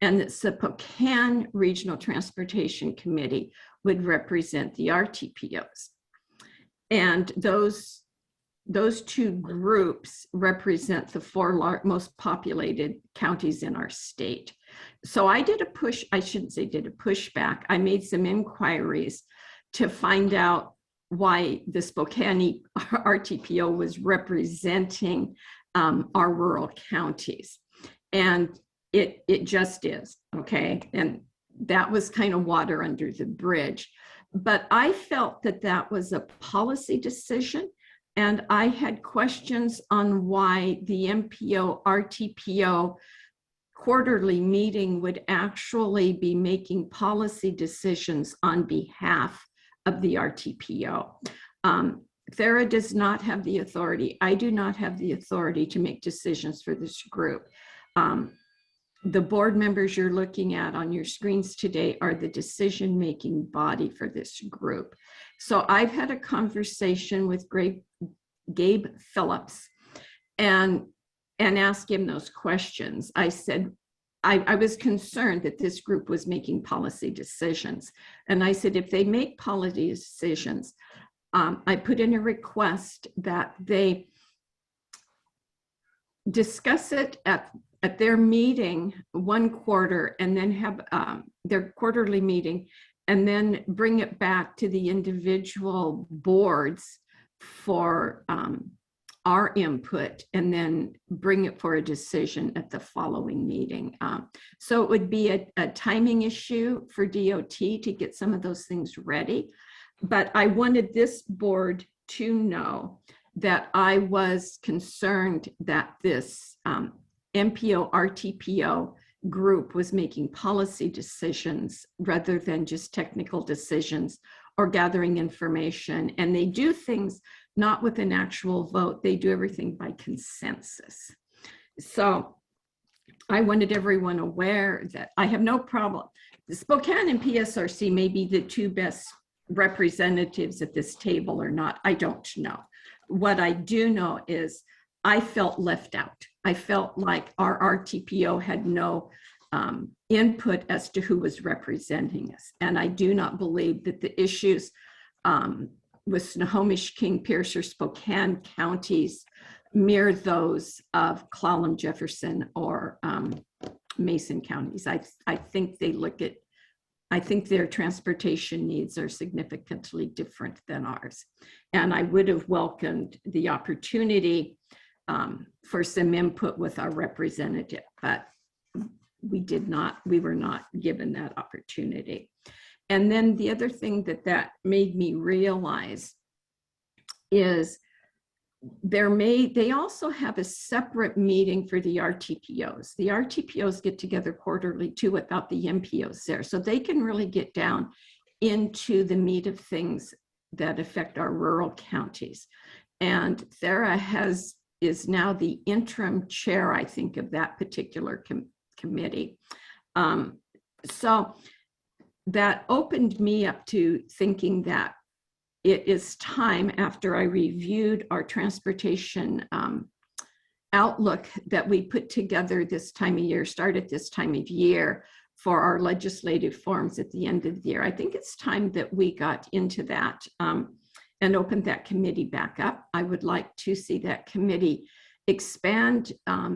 and that Spokane Regional Transportation Committee would represent the RTPOs. And those two groups represent the four most populated counties in our state. So I did a pushback. I made some inquiries to find out why the Spokane RTPO was representing our rural counties. And it just is, okay? And that was kind of water under the bridge. But I felt that that was a policy decision. And I had questions on why the MPO RTPO quarterly meeting would actually be making policy decisions on behalf of the RTPO. Thera does not have the authority. I do not have the authority to make decisions for this group. The board members you're looking at on your screens today are the decision-making body for this group. So I've had a conversation with Gabe Phillips and asked him those questions. I said, I was concerned that this group was making policy decisions. And I said, if they make policy decisions, I put in a request that they discuss it at their meeting one quarter, and then have their quarterly meeting, and then bring it back to the individual boards for our input, and then bring it for a decision at the following meeting. So it would be a timing issue for DOT to get some of those things ready. But I wanted this board to know that I was concerned that this MPO RTPO group was making policy decisions rather than just technical decisions or gathering information. And they do things not with an actual vote. They do everything by consensus. So I wanted everyone aware that I have no problem. The Spokane and PSRC may be the two best representatives at this table or not. I don't know. What I do know is I felt left out. I felt like our RTPO had no input as to who was representing us. And I do not believe that the issues with Snohomish, King, Pierce, or Spokane counties mirror those of Clallam, Jefferson, or Mason counties. I think they look at, I think their transportation needs are significantly different than ours. And I would have welcomed the opportunity for some input with our representative, but we were not given that opportunity. And then the other thing that made me realize is they also have a separate meeting for the RTPOs. The RTPOs get together quarterly too without the MPOs there. So they can really get down into the meat of things that affect our rural counties. And Thera is now the interim chair, I think, of that particular committee. So that opened me up to thinking that it is time, after I reviewed our transportation outlook that we put together this time of year, started this time of year for our legislative forums at the end of the year. I think it's time that we got into that and opened that committee back up. I would like to see that committee expand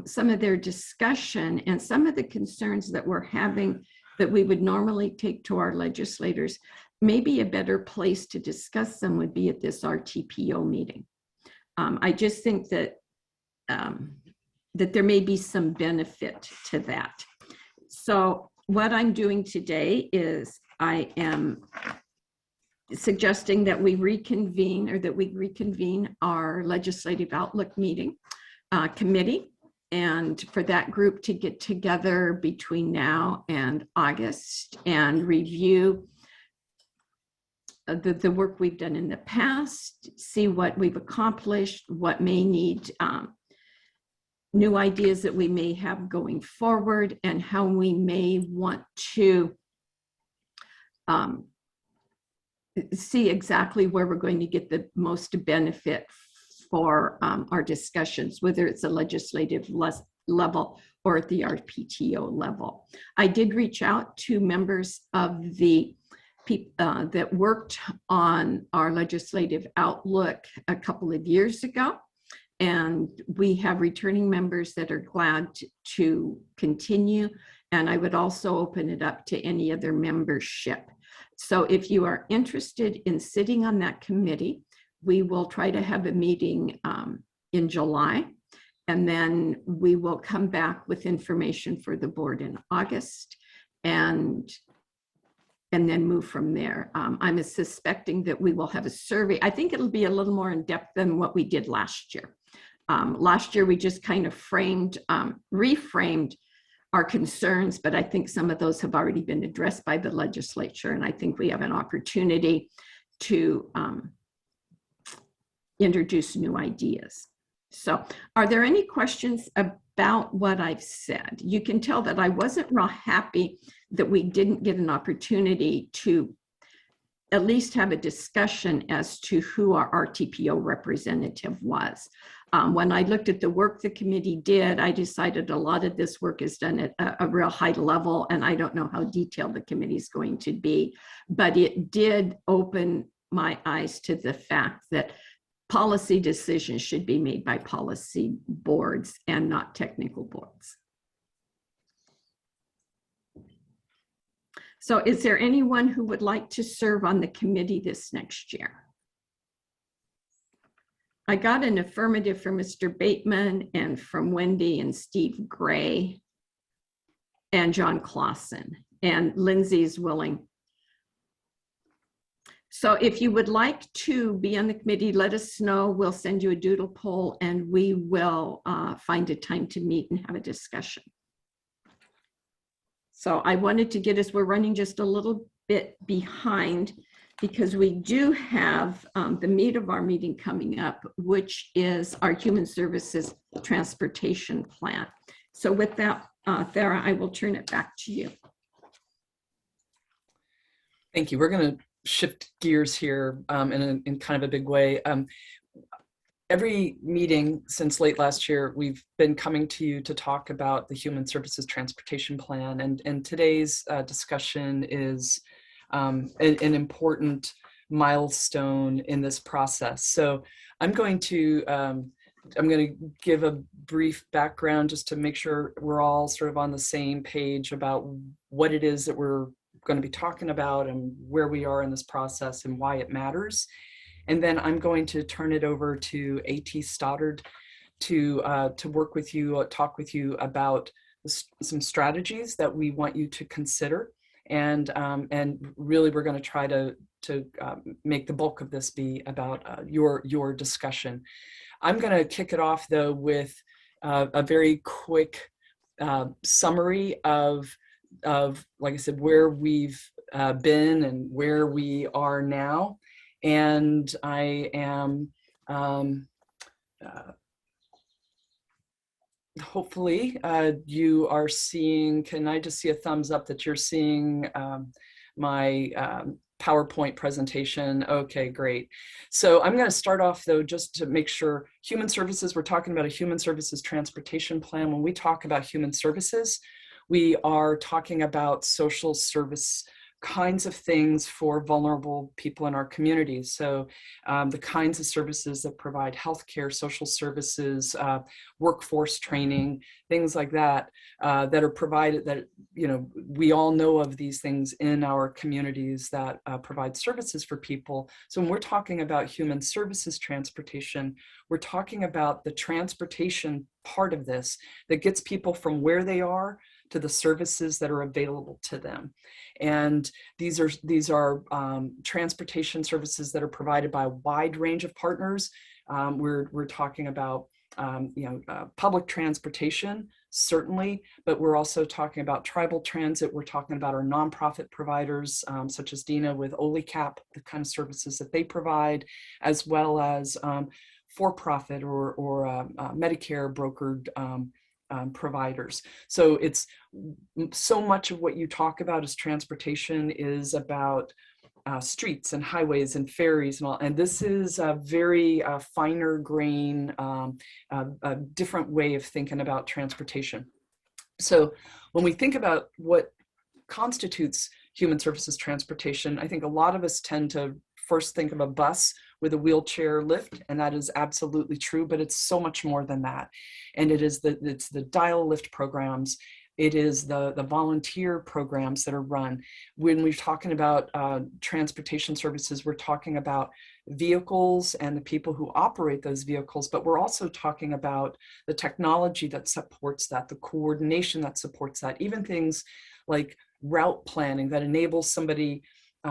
some of their discussion and some of the concerns that we're having that we would normally take to our legislators. Maybe a better place to discuss them would be at this RTPO meeting. I just think that that there may be some benefit to that. So what I'm doing today is I am suggesting that we reconvene our legislative outlook meeting committee, and for that group to get together between now and August and review the work we've done in the past, see what we've accomplished, what may need new ideas that we may have going forward, and how we may want to see exactly where we're going to get the most benefit for our discussions, whether it's a legislative level or at the RPTO level. I did reach out to members of the people that worked on our legislative outlook a couple of years ago. And we have returning members that are glad to continue. And I would also open it up to any other membership. So if you are interested in sitting on that committee, we will try to have a meeting in July. And then we will come back with information for the board in August and then move from there. I'm suspecting that we will have a survey. I think it'll be a little more in depth than what we did last year. Last year, we just kind of reframed our concerns, but I think some of those have already been addressed by the legislature, and I think we have an opportunity to introduce new ideas. So are there any questions about what I've said? You can tell that I wasn't real happy that we didn't get an opportunity to at least have a discussion as to who our RTPO representative was. When I looked at the work the committee did, I decided a lot of this work is done at a real high level, and I don't know how detailed the committee is going to be, but it did open my eyes to the fact that policy decisions should be made by policy boards and not technical boards. So is there anyone who would like to serve on the committee this next year? I got an affirmative from Mr. Bateman and from Wendy and Steve Gray and John Clausen, and Lindsay's willing. So if you would like to be on the committee, let us know. We'll send you a doodle poll and we will find a time to meet and have a discussion. So I wanted to get us, we're running just a little bit behind because we do have the meat of our meeting coming up, which is our Human Services Transportation Plan. So with that, Thera, I will turn it back to you. Thank you. We're going to shift gears here in kind of a big way. Every meeting since late last year, we've been coming to you to talk about the Human Services Transportation Plan, and today's discussion is an important milestone in this process. So I'm going to give a brief background just to make sure we're all sort of on the same page about what it is that we're going to be talking about and where we are in this process and why it matters. And then I'm going to turn it over to A.T. Stoddard to work with you, talk with you about some strategies that we want you to consider. And really, we're going to try to make the bulk of this be about your discussion. I'm going to kick it off though with a very quick summary of, like I said, where we've been and where we are now. And I am hopefully you are seeing, can I just see a thumbs up that you're seeing my PowerPoint presentation? Okay, great. So I'm going to start off though, just to make sure, human services, we're talking about a human services transportation plan. When we talk about human services, we are talking about social service kinds of things for vulnerable people in our communities. So the kinds of services that provide healthcare, social services, workforce training, things like that, that are provided, that, you know, we all know of these things in our communities that provide services for people. So when we're talking about human services transportation, we're talking about the transportation part of this that gets people from where they are to the services that are available to them. And these are transportation services that are provided by a wide range of partners. We're talking about public transportation, certainly, but we're also talking about tribal transit. We're talking about our nonprofit providers, such as Dina with OLICAP, the kind of services that they provide, as well as for-profit or Medicare brokered providers. So it's so much of what you talk about as transportation is about streets and highways and ferries and all. And this is a very finer grain, a different way of thinking about transportation. So when we think about what constitutes human services transportation, I think a lot of us tend to first think of a bus with a wheelchair lift, and that is absolutely true, but it's so much more than that. And it's the dial lift programs, it is the volunteer programs that are run. When we're talking about transportation services, we're talking about vehicles and the people who operate those vehicles, but we're also talking about the technology that supports that, the coordination that supports that, even things like route planning that enables somebody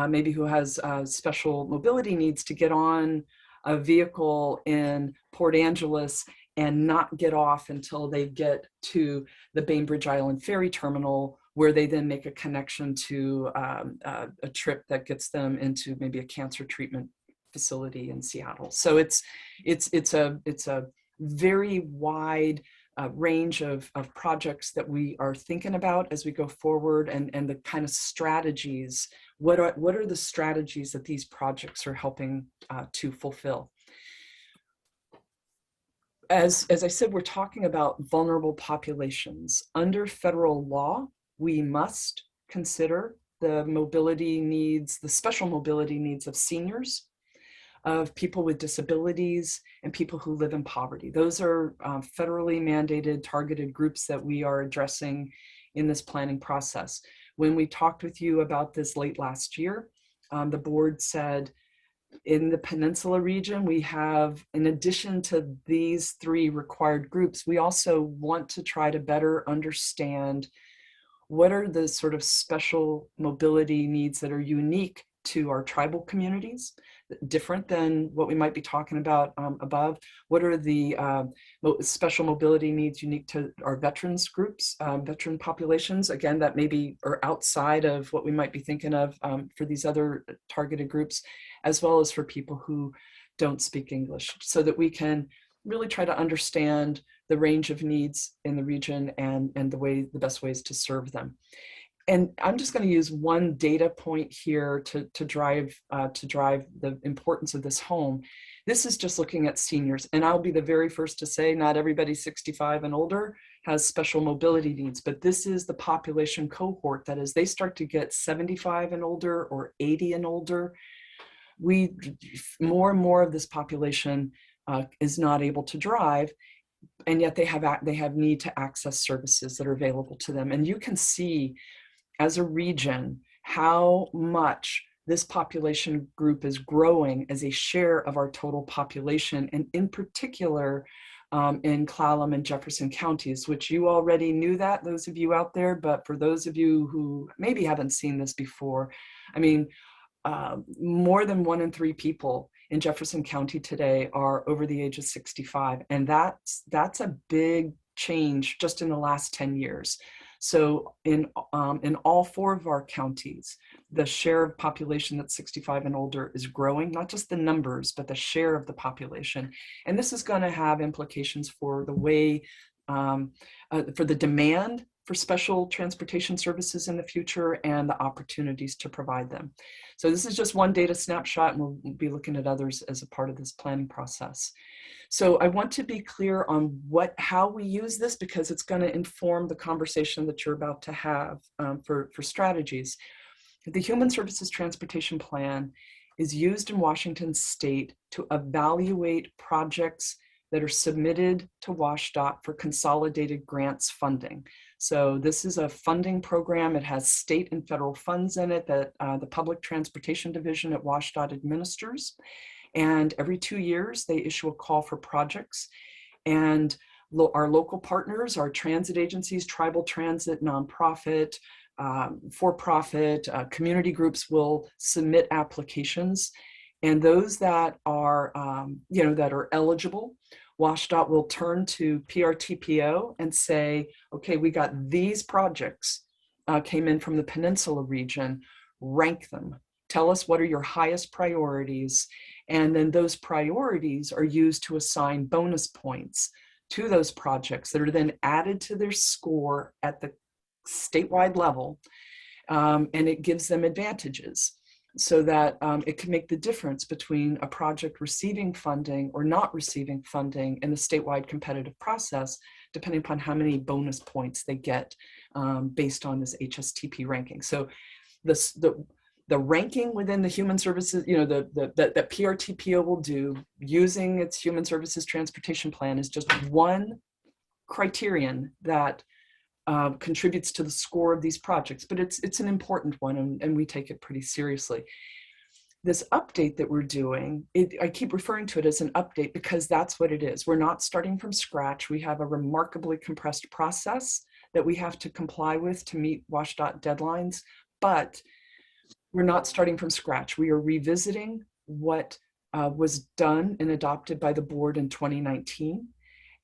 maybe who has special mobility needs to get on a vehicle in Port Angeles and not get off until they get to the Bainbridge Island Ferry Terminal, where they then make a connection to a trip that gets them into maybe a cancer treatment facility in Seattle. So it's a very wide range of projects that we are thinking about as we go forward, and the kind of strategies. What are the strategies that these projects are helping to fulfill? As I said, we're talking about vulnerable populations. Under federal law, we must consider the mobility needs, the special mobility needs of seniors, of people with disabilities, and people who live in poverty. Those are federally mandated, targeted groups that we are addressing in this planning process. When we talked with you about this late last year, the board said, in the Peninsula region, we have, in addition to these three required groups, we also want to try to better understand what are the sort of special mobility needs that are unique to our tribal communities, different than what we might be talking about above. What are the special mobility needs unique to our veterans groups, veteran populations, again, that maybe are outside of what we might be thinking of for these other targeted groups, as well as for people who don't speak English, so that we can really try to understand the range of needs in the region and the best ways to serve them. And I'm just going to use one data point here to drive the importance of this home. This is just looking at seniors, and I'll be the very first to say not everybody 65 and older has special mobility needs, but this is the population cohort that as they start to get 75 and older or 80 and older, more and more of this population is not able to drive, and yet they have need to access services that are available to them. And you can see as a region how much this population group is growing as a share of our total population, and in particular in Clallam and Jefferson counties, which you already knew that, those of you out there, but for those of you who maybe haven't seen this before, I mean, more than 1 in 3 people in Jefferson County today are over the age of 65. And that's a big change just in the last 10 years. So in all 4 of our counties, the share of population that's 65 and older is growing, not just the numbers, but the share of the population. And this is going to have implications for the way, for the demand for special transportation services in the future and the opportunities to provide them. So this is just one data snapshot, and we'll be looking at others as a part of this planning process. So I want to be clear on how we use this, because it's going to inform the conversation that you're about to have for strategies. The Human Services Transportation Plan is used in Washington State to evaluate projects that are submitted to WashDOT for consolidated grants funding. So this is a funding program. It has state and federal funds in it that the Public Transportation Division at WashDOT administers. And every 2 years, they issue a call for projects. And our local partners, our transit agencies, tribal transit, nonprofit, for-profit, community groups will submit applications. And those that are, that are eligible, WashDOT will turn to PRTPO and say, okay, we got these projects came in from the Peninsula region, rank them. Tell us what are your highest priorities. And then those priorities are used to assign bonus points to those projects that are then added to their score at the statewide level. And it gives them advantages so that it can make the difference between a project receiving funding or not receiving funding in the statewide competitive process, depending upon how many bonus points they get based on this HSTP ranking. So the ranking within the human services, that PRTPO will do using its Human Services Transportation Plan is just one criterion that contributes to the score of these projects, but it's an important one, and we take it pretty seriously. This update that we're doing, I keep referring to it as an update because that's what it is. We're not starting from scratch. We have a remarkably compressed process that we have to comply with to meet WashDOT deadlines, but we're not starting from scratch. We are revisiting what was done and adopted by the board in 2019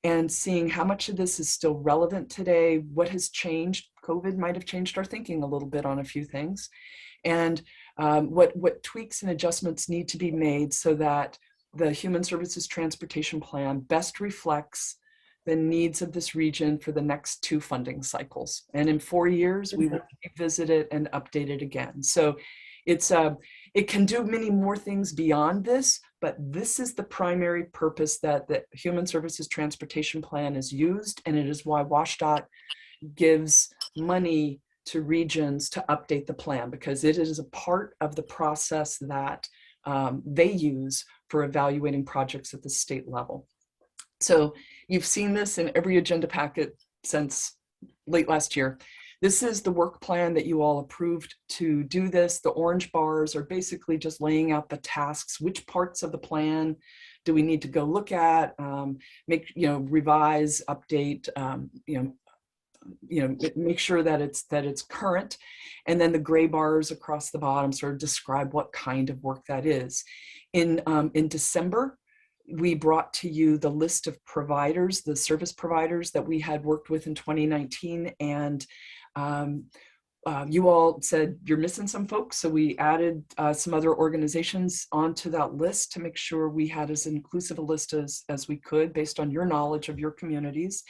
and seeing how much of this is still relevant today, what has changed. COVID might have changed our thinking a little bit on a few things, and what tweaks and adjustments need to be made so that the Human Services Transportation Plan best reflects the needs of this region for the next 2 funding cycles. And in 4 years, we will revisit it and update it again. So it can do many more things beyond this, but this is the primary purpose that the Human Services Transportation Plan is used, and it is why WashDOT gives money to regions to update the plan, because it is a part of the process that they use for evaluating projects at the state level. So you've seen this in every agenda packet since late last year. This is the work plan that you all approved to do this. The orange bars are basically just laying out the tasks. Which parts of the plan do we need to go look at, revise, update, make sure that it's current. And then the gray bars across the bottom sort of describe what kind of work that is. In December, we brought to you the list of providers, the service providers that we had worked with in 2019. And you all said you're missing some folks. So we added some other organizations onto that list to make sure we had as inclusive a list as we could based on your knowledge of your communities.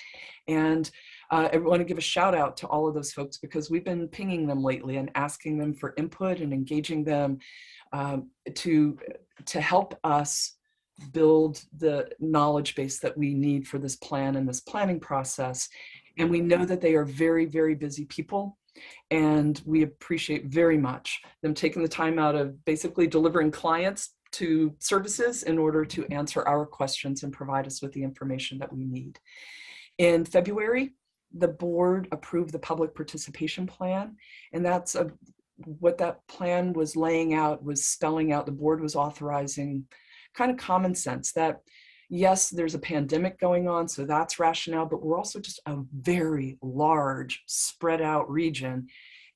And I want to give a shout out to all of those folks because we've been pinging them lately and asking them for input and engaging them to help us build the knowledge base that we need for this plan and this planning process. And we know that they are very, very busy people. And we appreciate very much them taking the time out of basically delivering clients to services in order to answer our questions and provide us with the information that we need. In February, the board approved the public participation plan. And that's what that plan was laying out, was spelling out. The board was authorizing kind of common sense that yes, there's a pandemic going on, so that's rationale, but we're also just a very large spread out region.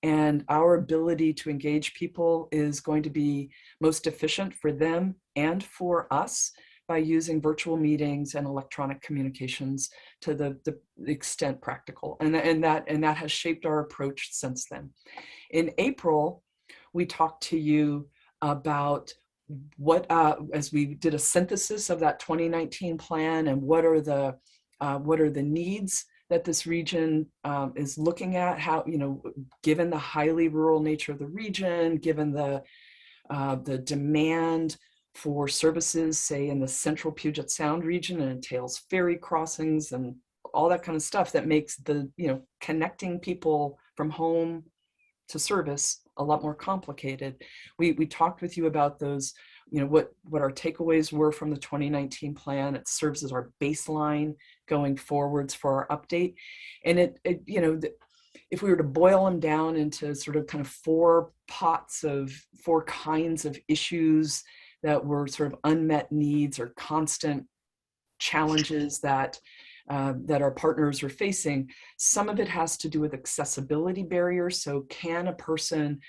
And our ability to engage people is going to be most efficient for them and for us by using virtual meetings and electronic communications to the extent practical. And that has shaped our approach since then. In April, we talked to you about what, as we did a synthesis of that 2019 plan, and what are the needs that this region is looking at, how, given the highly rural nature of the region, given the demand for services, say in the central Puget Sound region, and entails ferry crossings and all that kind of stuff that makes the, connecting people from home to service a lot more complicated. We talked with you about those, what our takeaways were from the 2019 plan. It serves as our baseline going forwards for our update. And if we were to boil them down into sort of kind of four kinds of issues that were sort of unmet needs or constant challenges that our partners are facing, some of it has to do with accessibility barriers. So can a person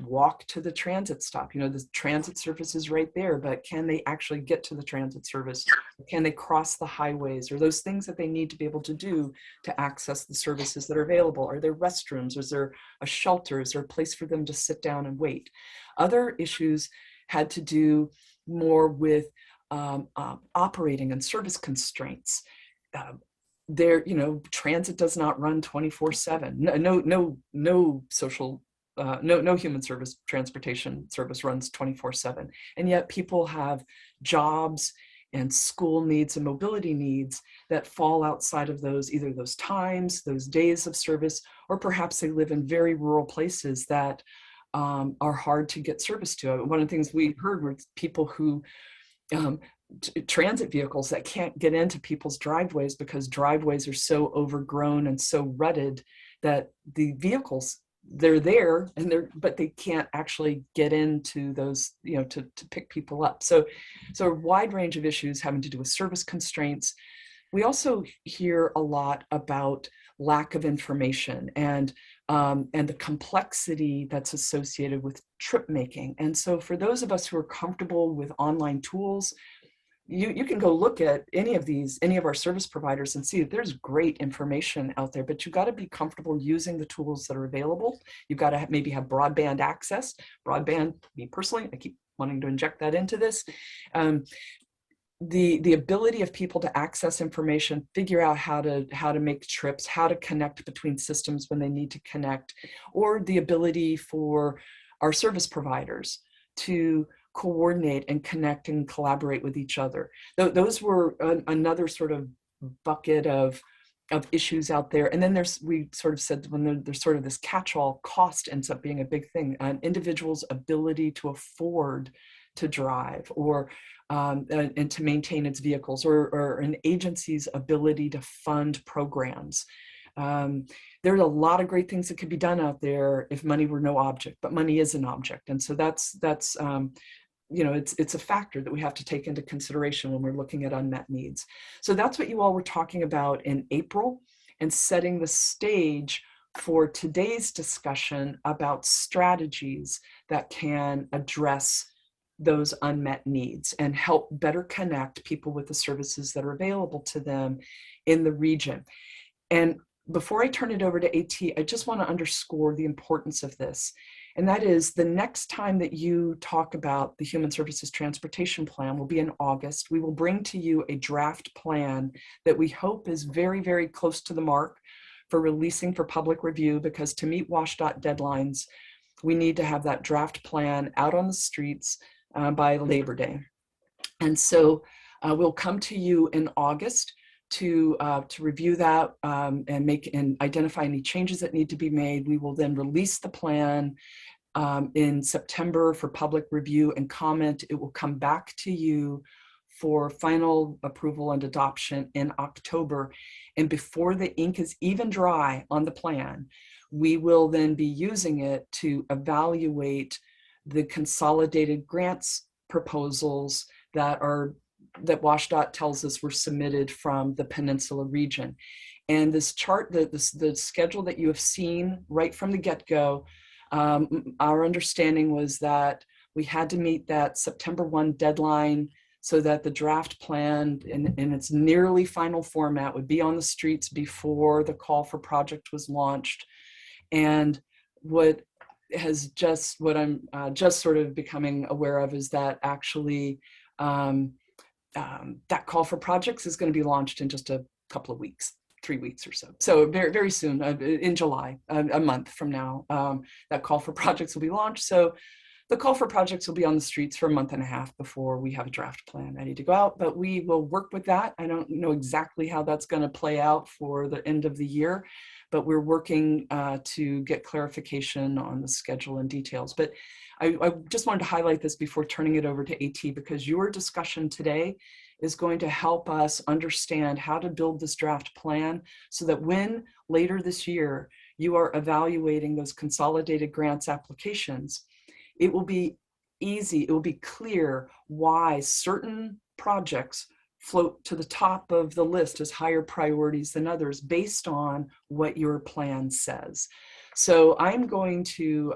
walk to the transit stop? The transit service is right there, but can they actually get to the transit service? Can they cross the highways, or those things that they need to be able to do to access the services that are available? Are there restrooms? Is there a shelter? Is there a place for them to sit down and wait? Other issues had to do more with operating and service constraints. Transit does not run 24/7. No human service transportation service runs 24/7. And yet people have jobs and school needs and mobility needs that fall outside of either those times, those days of service, or perhaps they live in very rural places that are hard to get service to. One of the things we heard were people who transit vehicles that can't get into people's driveways because driveways are so overgrown and so rutted that the vehicles, they're there but they can't actually get into those, to pick people up. So a wide range of issues having to do with service constraints. We also hear a lot about lack of information and the complexity that's associated with trip making. And so for those of us who are comfortable with online tools, you can go look at any of our service providers and see that there's great information out there, but you've got to be comfortable using the tools that are available. You've got to maybe have broadband access. Broadband, me personally, I keep wanting to inject that into this. The ability of people to access information, figure out how to make trips, how to connect between systems when they need to connect, or the ability for our service providers to coordinate and connect and collaborate with each other. Those were another sort of bucket of issues out there. And then we sort of said when there's sort of this catch-all, cost ends up being a big thing. An individual's ability to afford to drive or and to maintain its vehicles, or an agency's ability to fund programs. There's a lot of great things that could be done out there if money were no object, but money is an object. And so that's it's a factor that we have to take into consideration when we're looking at unmet needs. So that's what you all were talking about in April, and setting the stage for today's discussion about strategies that can address those unmet needs and help better connect people with the services that are available to them in the region. And before I turn it over to AT, I just want to underscore the importance of this. And that is, the next time that you talk about the Human Services Transportation Plan will be in August. We will bring to you a draft plan that we hope is very, very close to the mark for releasing for public review, because to meet WSDOT deadlines, we need to have that draft plan out on the streets by Labor Day. And so we'll come to you in August to review that and identify any changes that need to be made. We will then release the plan in September for public review and comment. It will come back to you for final approval and adoption in October. And before the ink is even dry on the plan, we will then be using it to evaluate the consolidated grants proposals that WSDOT tells us were submitted from the Peninsula region. And this chart, the schedule that you have seen right from the get-go, our understanding was that we had to meet that September 1 deadline so that the draft plan in its nearly final format would be on the streets before the call for project was launched. And what I'm just sort of becoming aware of is that actually that call for projects is going to be launched in just a couple of weeks, 3 weeks or so. So very, very soon, in July, a month from now, that call for projects will be launched. So the call for projects will be on the streets for a month and a half before we have a draft plan ready to go out, but we will work with that. I don't know exactly how that's going to play out for the end of the year, but we're working to get clarification on the schedule and details. But I just wanted to highlight this before turning it over to AT, because your discussion today is going to help us understand how to build this draft plan so that when later this year you are evaluating those consolidated grants applications, it will be easy, it will be clear why certain projects float to the top of the list as higher priorities than others based on what your plan says. So I'm going to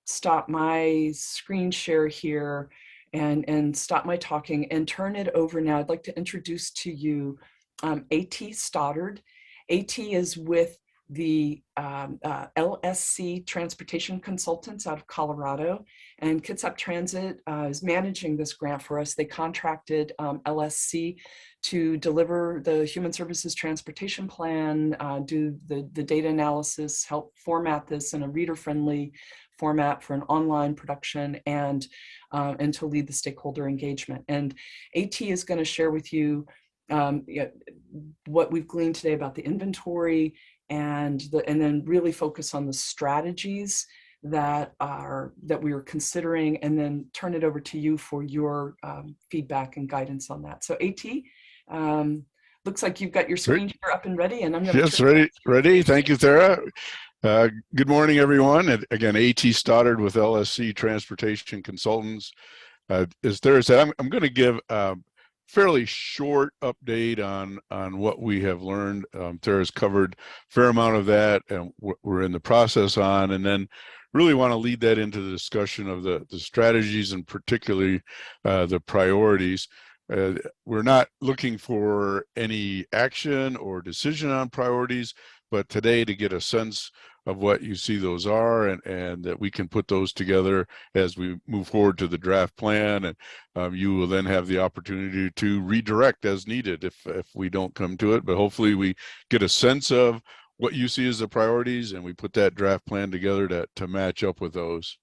stop my screen share here and stop my talking and turn it over now. I'd like to introduce to you AT Stoddard. AT is with the LSC Transportation Consultants out of Colorado, and Kitsap Transit is managing this grant for us. They contracted LSC to deliver the Human Services Transportation Plan, do the data analysis, help format this in a reader-friendly format for an online production, and to lead the stakeholder engagement. And AT is going to share with you what we've gleaned today about the inventory, and then really focus on the strategies that we are considering, and then turn it over to you for your feedback and guidance on that. So AT, looks like you've got your screen share up and ready, and I'm going to— Yes, ready. Thank you, Thera. Good morning, everyone. And again, AT Stoddard with LSC Transportation Consultants. As Thera said, I'm going to give fairly short update on what we have learned. Thera's covered a fair amount of that, and we're in the process on, and then really want to lead that into the discussion of the strategies, and particularly the priorities. We're not looking for any action or decision on priorities, but today to get a sense of what you see those are, and that we can put those together as we move forward to the draft plan, and you will then have the opportunity to redirect as needed if we don't come to it. But hopefully we get a sense of what you see as the priorities, and we put that draft plan together to match up with those.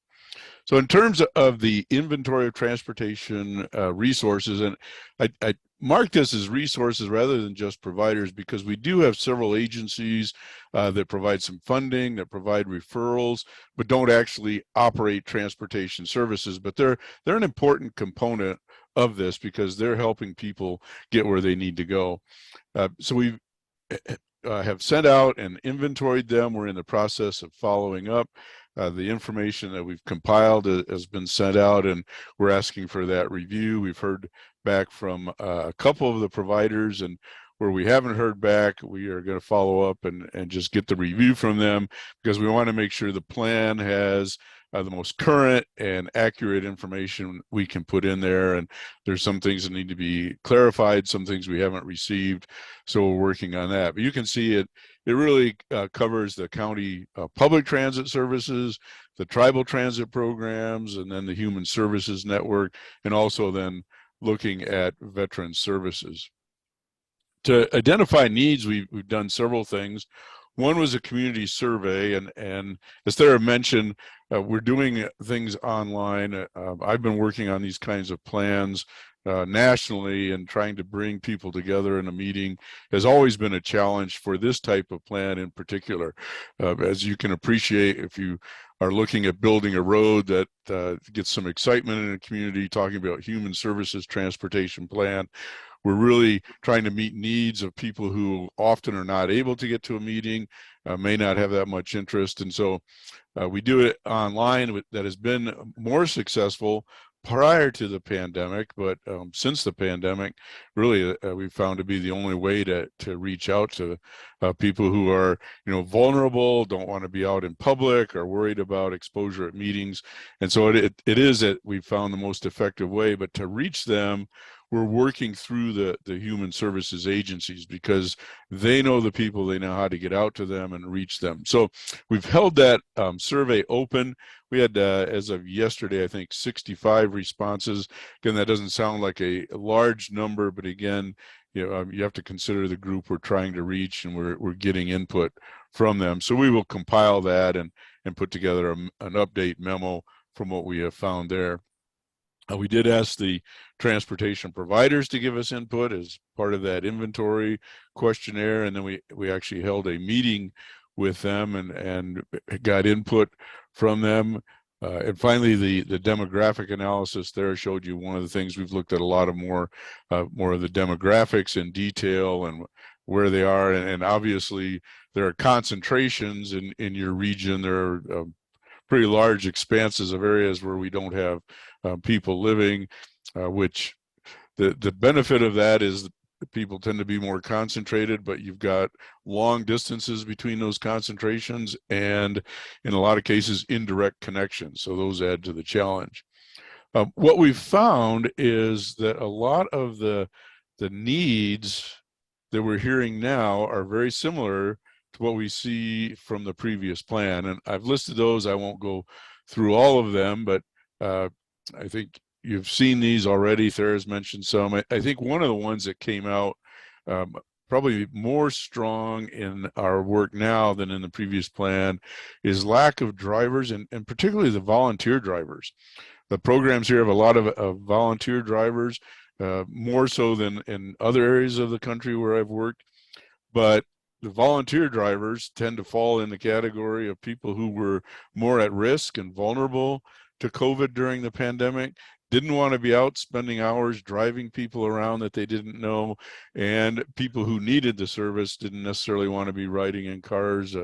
So in terms of the inventory of transportation resources, and I mark this as resources rather than just providers, because we do have several agencies that provide some funding, that provide referrals, but don't actually operate transportation services. But they're an important component of this because they're helping people get where they need to go. So we have sent out and inventoried them. We're in the process of following up. The information that we've compiled has been sent out, and we're asking for that review. We've heard back from a couple of the providers, and where we haven't heard back, we are going to follow up and just get the review from them, because we want to make sure the plan has the most current and accurate information we can put in there. And there's some things that need to be clarified, some things we haven't received, so we're working on that. But you can see it really covers the county public transit services, the tribal transit programs, and then the human services network, and also then looking at veteran services. To identify needs, we've done several things. One was a community survey, and as Thera mentioned, we're doing things online. I've been working on these kinds of plans nationally, and trying to bring people together in a meeting has always been a challenge for this type of plan in particular. As you can appreciate, if you are looking at building a road that gets some excitement in a community, talking about human services transportation plan, we're really trying to meet needs of people who often are not able to get to a meeting, may not have that much interest. And so we do it online. That has been more successful, prior to the pandemic, but since the pandemic, really we found to be the only way to reach out to people who are, vulnerable, don't want to be out in public, or worried about exposure at meetings. And so it is that we found the most effective way. But to reach them, we're working through the human services agencies, because they know the people, they know how to get out to them and reach them. So we've held that survey open. We had, as of yesterday, I think 65 responses. Again, that doesn't sound like a large number, but again, you have to consider the group we're trying to reach, and we're getting input from them. So we will compile that and put together an update memo from what we have found there. We did ask the transportation providers to give us input as part of that inventory questionnaire, and then we actually held a meeting with them and got input from them. And finally, the demographic analysis there showed you one of the things we've looked at a lot of more of the demographics in detail and where they are. And obviously, there are concentrations in your region. There are pretty large expanses of areas where we don't have people living, which the benefit of that is people tend to be more concentrated, but you've got long distances between those concentrations and in a lot of cases indirect connections. So those add to the challenge. What we've found is that a lot of the needs that we're hearing now are very similar to what we see from the previous plan. And I've listed those. I won't go through all of them, but I think you've seen these already. Thera's mentioned some. I think one of the ones that came out probably more strong in our work now than in the previous plan is lack of drivers, and particularly the volunteer drivers. The programs here have a lot of volunteer drivers, more so than in other areas of the country where I've worked. But the volunteer drivers tend to fall in the category of people who were more at risk and vulnerable to COVID during the pandemic, didn't want to be out spending hours driving people around that they didn't know, and people who needed the service didn't necessarily want to be riding in cars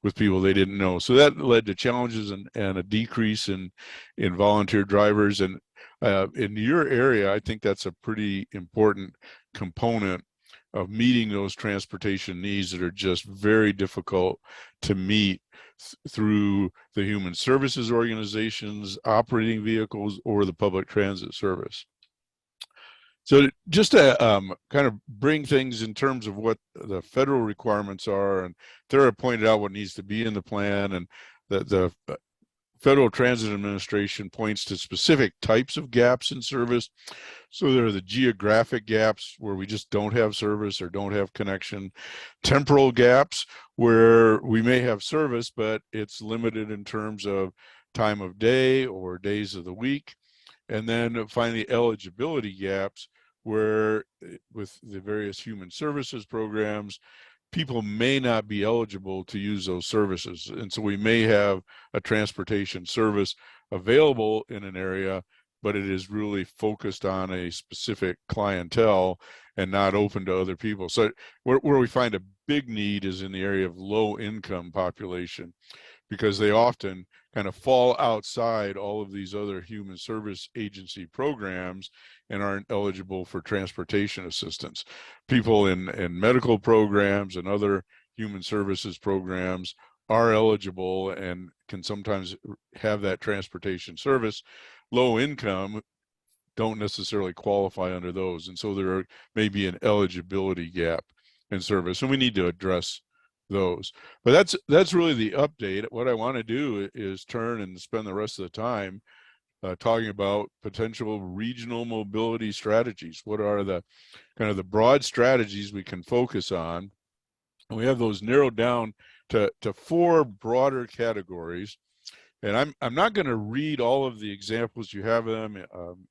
with people they didn't know. So that led to challenges and a decrease in volunteer drivers. And in your area, I think that's a pretty important component of meeting those transportation needs that are just very difficult to meet through the human services organizations, operating vehicles, or the public transit service. So just to kind of bring things in terms of what the federal requirements are, and Thera pointed out what needs to be in the plan, and the Federal Transit Administration points to specific types of gaps in service. So there are the geographic gaps where we just don't have service or don't have connection, temporal gaps where we may have service, but it's limited in terms of time of day or days of the week. And then finally, eligibility gaps where with the various human services programs, people may not be eligible to use those services. And so we may have a transportation service available in an area, but it is really focused on a specific clientele and not open to other people. So where we find a big need is in the area of low income population, because they often kind of fall outside all of these other human service agency programs and aren't eligible for transportation assistance. People in medical programs and other human services programs are eligible and can sometimes have that transportation service. Low income don't necessarily qualify under those. And so there may be an eligibility gap in service, and we need to address those. But that's really the update. What I want to do is turn and spend the rest of the time talking about potential regional mobility strategies. What are the kind of the broad strategies we can focus on? And we have those narrowed down to 4 broader categories. And I'm not going to read all of the examples. You have them.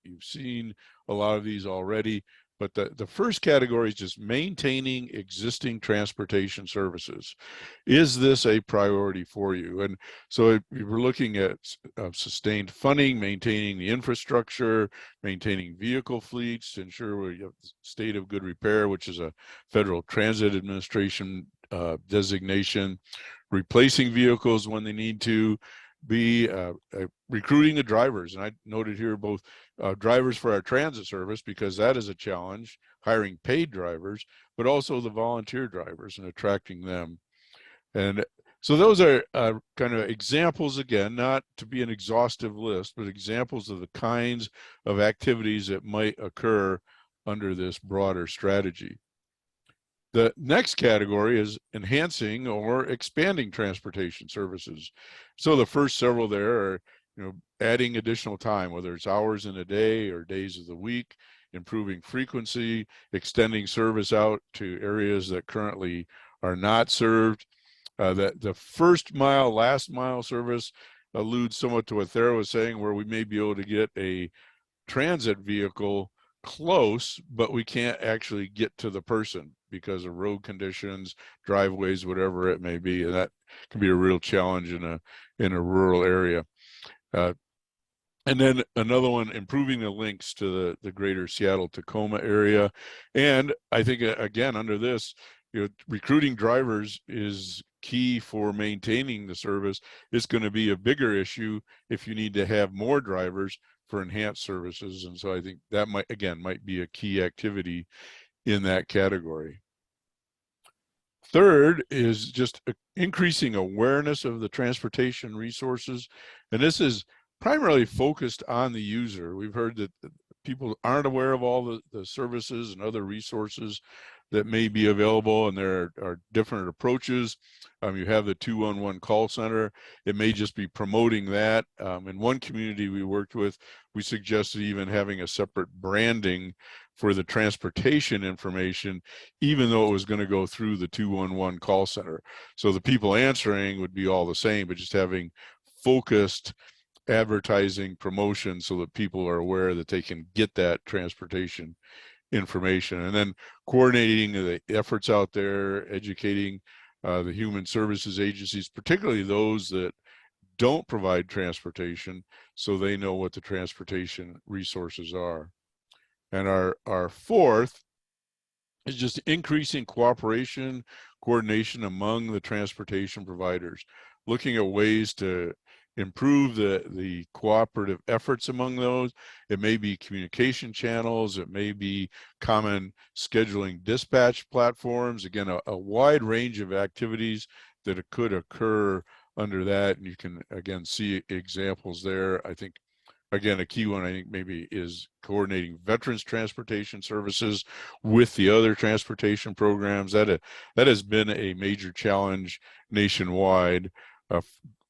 You've seen a lot of these already. But the first category is just maintaining existing transportation services. Is this a priority for you? And so we're looking at sustained funding, maintaining the infrastructure, maintaining vehicle fleets to ensure we have state of good repair, which is a Federal Transit Administration designation, replacing vehicles when they need to, be recruiting the drivers. And I noted here both drivers for our transit service, because that is a challenge, hiring paid drivers, but also the volunteer drivers and attracting them. And so those are kind of examples, again, not to be an exhaustive list, but examples of the kinds of activities that might occur under this broader strategy. The next category is enhancing or expanding transportation services. So the first several there are, adding additional time, whether it's hours in a day or days of the week, improving frequency, extending service out to areas that currently are not served. The first mile, last mile service alludes somewhat to what Thera was saying, where we may be able to get a transit vehicle close, but we can't actually get to the person because of road conditions, driveways, whatever it may be. And that can be a real challenge in a rural area. And then another one, improving the links to the greater Seattle-Tacoma area. And I think, again, under this, recruiting drivers is key for maintaining the service. It's going to be a bigger issue if you need to have more drivers for enhanced services. And so I think that might be a key activity in that category. Third is just increasing awareness of the transportation resources. And this is primarily focused on the user. We've heard that people aren't aware of all the services and other resources that may be available, and there are different approaches. You have the 211 call center. It may just be promoting that. In one community we worked with, we suggested even having a separate branding for the transportation information, even though it was going to go through the 211 call center. So the people answering would be all the same, but just having focused advertising promotion so that people are aware that they can get that transportation information. And then coordinating the efforts out there, educating the human services agencies, particularly those that don't provide transportation, so they know what the transportation resources are. And our fourth is just increasing cooperation, coordination among the transportation providers, looking at ways to improve the cooperative efforts among those. It may be communication channels, it may be common scheduling dispatch platforms. Again, a wide range of activities that could occur under that. And you can, again, see examples there. I think, again, a key one, I think, maybe is coordinating veterans transportation services with the other transportation programs. That has been a major challenge nationwide,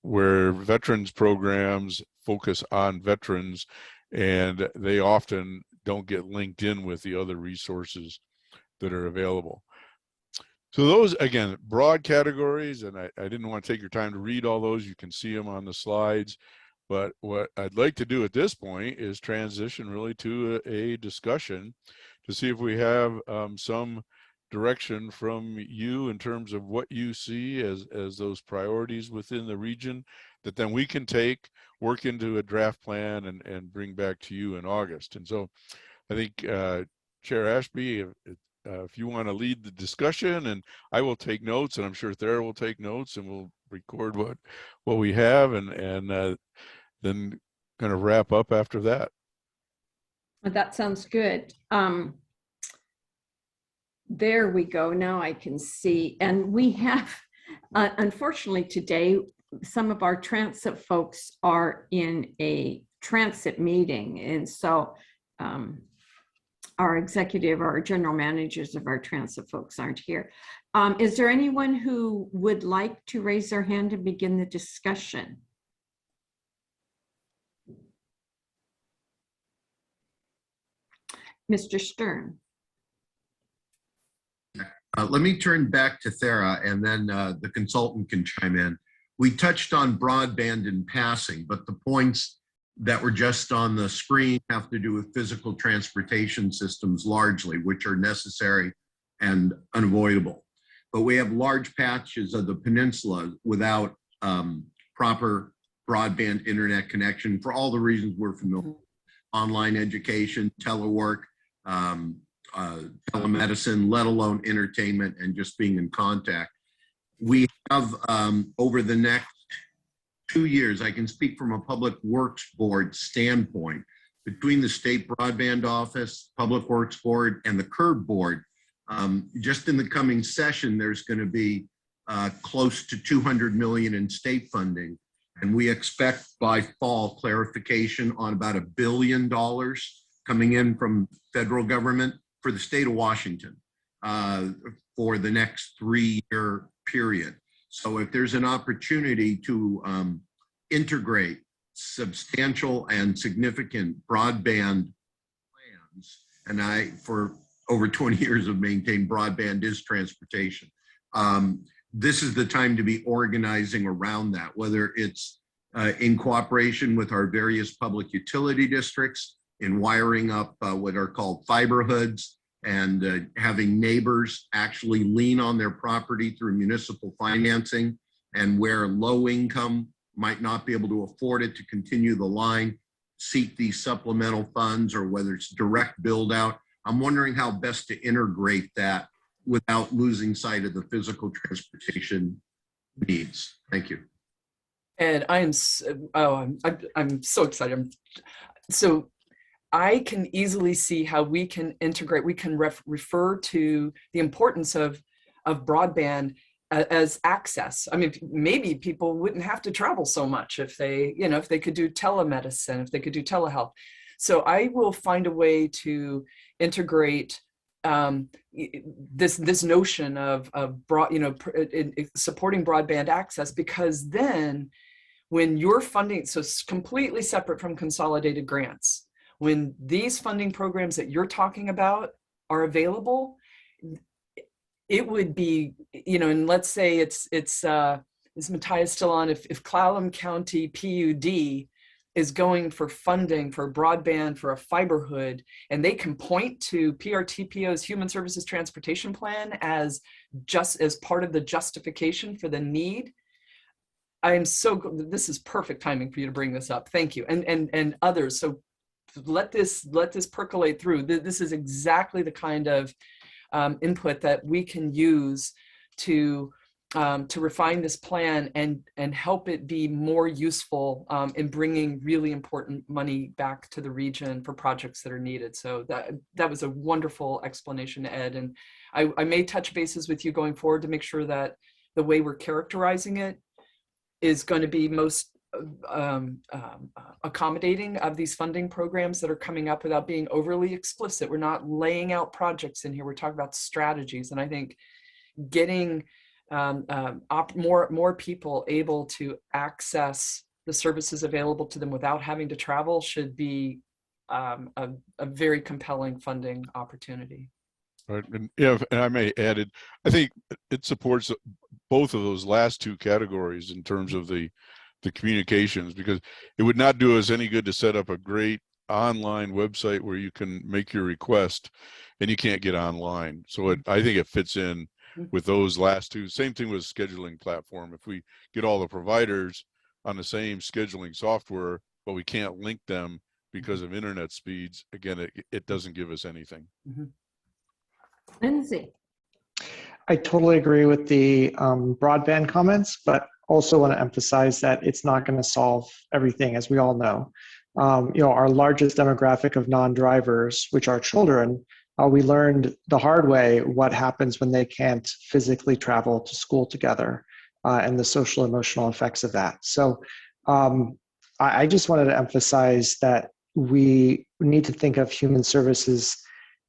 where veterans programs focus on veterans and they often don't get linked in with the other resources that are available. So those, again, broad categories, and I didn't want to take your time to read all those. You can see them on the slides. But what I'd like to do at this point is transition really to a discussion to see if we have some direction from you in terms of what you see as those priorities within the region that then we can take, work into a draft plan and bring back to you in August. And so I think Chair Ashby, if you want to lead the discussion, and I will take notes, and I'm sure Thera will take notes, and we'll record what we have, and then kind of wrap up after that. That sounds good. There we go. Now I can see. And we have, unfortunately today, some of our transit folks are in a transit meeting. And so our executive, our general managers of our transit folks aren't here. Is there anyone who would like to raise their hand and begin the discussion? Mr. Stern. Let me turn back to Thera, and then the consultant can chime in. We touched on broadband in passing, but the points that were just on the screen have to do with physical transportation systems largely, which are necessary and unavoidable. But we have large patches of the peninsula without proper broadband internet connection for all the reasons we're familiar with. Online education, telework, telemedicine, let alone entertainment and just being in contact. We have over the next 2 years, I can speak from a Public Works Board standpoint. Between the State Broadband Office, Public Works Board, and the CURB Board, just in the coming session, there's going to be close to $200 million in state funding. And we expect by fall clarification on about $1 billion coming in from federal government for the state of Washington for the next 3-year period. So if there's an opportunity to integrate substantial and significant broadband plans, and I, for over 20 years, have maintained broadband is transportation. This is the time to be organizing around that, whether it's in cooperation with our various public utility districts, in wiring up what are called fiber hoods, and having neighbors actually lean on their property through municipal financing, and where low income might not be able to afford it to continue the line, seek these supplemental funds, or whether it's direct build out. I'm wondering how best to integrate that without losing sight of the physical transportation needs. Thank you. And I'm so excited. So I can easily see how we can integrate, we can refer to the importance of broadband as access. I mean, maybe people wouldn't have to travel so much if they, if they could do telemedicine, if they could do telehealth. So I will find a way to integrate this notion of supporting broadband access, because then when you're funding, so it's completely separate from consolidated grants, when these funding programs that you're talking about are available, it would be, and let's say is Matthias still on? If Clallam County PUD is going for funding for broadband for a fiber hood, and they can point to PRTPO's Human Services Transportation Plan as just as part of the justification for the need, this is perfect timing for you to bring this up. Thank you, and others. So let this percolate through. This is exactly the kind of input that we can use to refine this plan and help it be more useful in bringing really important money back to the region for projects that are needed. So that was a wonderful explanation, Ed. And I may touch bases with you going forward to make sure that the way we're characterizing it is going to be most accommodating of these funding programs that are coming up without being overly explicit. We're not laying out projects in here. We're talking about strategies. And I think getting more people able to access the services available to them without having to travel should be a very compelling funding opportunity. Right. And I may add it, I think it supports both of those last two categories in terms of the communications, because it would not do us any good to set up a great online website where you can make your request and you can't get online. So I think it fits in with those last two. Same thing with scheduling platform. If we get all the providers on the same scheduling software, but we can't link them because of internet speeds, again, it doesn't give us anything. Lindsay. I totally agree with the broadband comments, but also want to emphasize that it's not going to solve everything, as we all know. Our largest demographic of non-drivers, which are children, we learned the hard way what happens when they can't physically travel to school together and the social emotional effects of that. So I just wanted to emphasize that we need to think of human services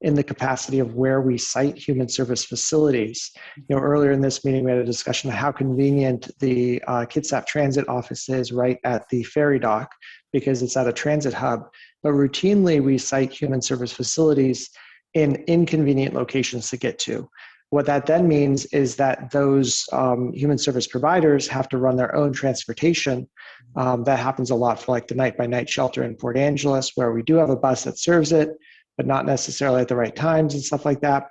in the capacity of where we site human service facilities. Earlier in this meeting, we had a discussion of how convenient the Kitsap Transit office is right at the ferry dock because it's at a transit hub. But routinely, we site human service facilities in inconvenient locations to get to. What that then means is that those human service providers have to run their own transportation. That happens a lot for like the night-by-night shelter in Port Angeles, where we do have a bus that serves it, but not necessarily at the right times and stuff like that.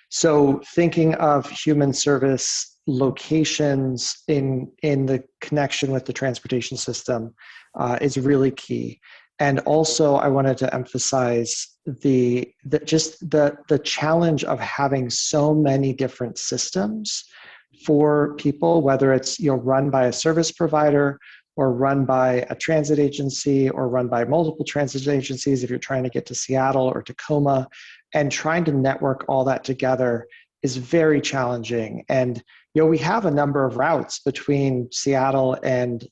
So thinking of human service locations in the connection with the transportation system is really key. And also I wanted to emphasize the challenge of having so many different systems for people, whether it's run by a service provider or run by a transit agency or run by multiple transit agencies if you're trying to get to Seattle or Tacoma, and trying to network all that together is very challenging. And we have a number of routes between Seattle and,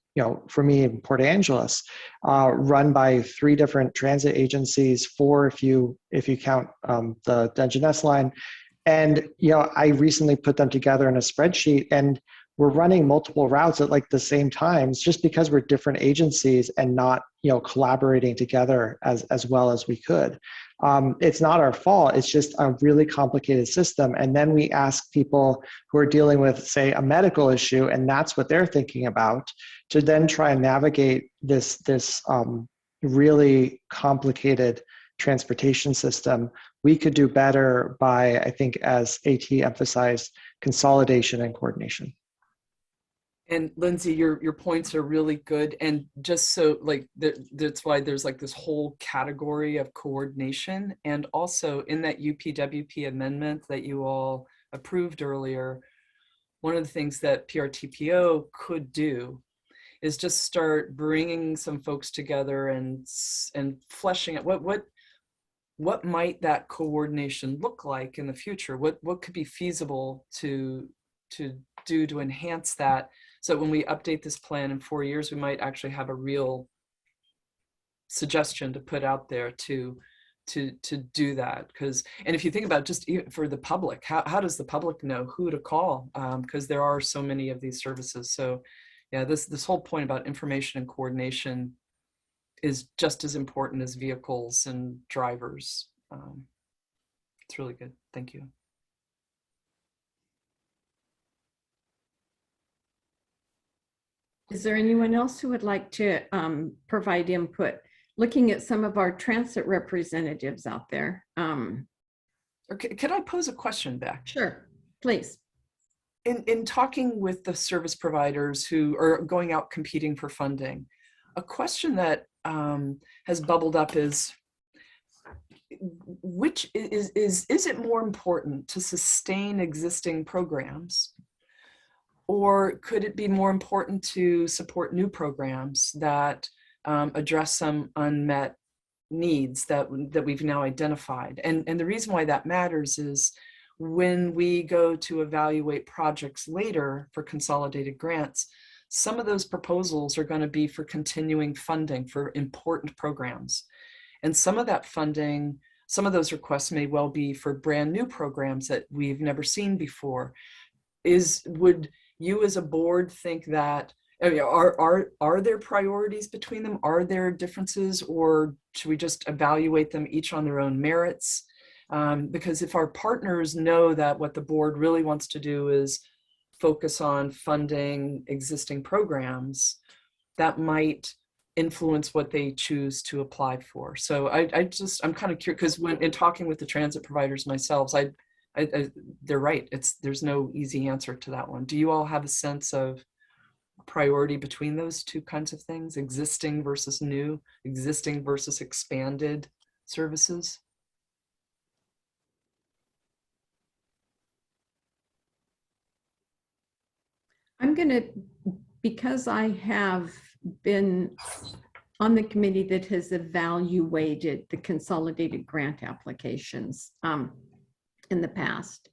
for me, in Port Angeles, run by 3 different transit agencies, 4 if you count the Dungeness line. And I recently put them together in a spreadsheet, and we're running multiple routes at like the same times, just because we're different agencies and not collaborating together as well as we could. It's not our fault. It's just a really complicated system. And then we ask people who are dealing with, say, a medical issue, and that's what they're thinking about, to then try and navigate this really complicated transportation system. We could do better by, I think, as AT emphasized, consolidation and coordination. And Lindsay, your points are really good. And just so that's why there's like this whole category of coordination. And also in that UPWP amendment that you all approved earlier, one of the things that PRTPO could do is just start bringing some folks together and fleshing out what might that coordination look like in the future? What could be feasible to do to enhance that? So when we update this plan in 4 years, we might actually have a real suggestion to put out there to do that. And if you think about just for the public, how does the public know who to call? Because there are so many of these services. So yeah, this whole point about information and coordination is just as important as vehicles and drivers. It's really good. Thank you. Is there anyone else who would like to provide input? Looking at some of our transit representatives out there. Okay, can I pose a question back? Sure, please. In talking with the service providers who are going out competing for funding, a question that has bubbled up is, is it more important to sustain existing programs, or could it be more important to support new programs that address some unmet needs that we've now identified? And the reason why that matters is when we go to evaluate projects later for consolidated grants, some of those proposals are going to be for continuing funding for important programs. And some of that funding, some of those requests may well be for brand new programs that we've never seen before. Would you as a board think that, are there priorities between them? Are there differences, or should we just evaluate them each on their own merits? Because if our partners know that what the board really wants to do is focus on funding existing programs, that might influence what they choose to apply for. So I'm kind of curious, because when in talking with the transit providers myself, they're right. There's no easy answer to that one. Do you all have a sense of priority between those two kinds of things, existing versus new, existing versus expanded services? I'm going to, because I have been on the committee that has evaluated the consolidated grant applications in the past,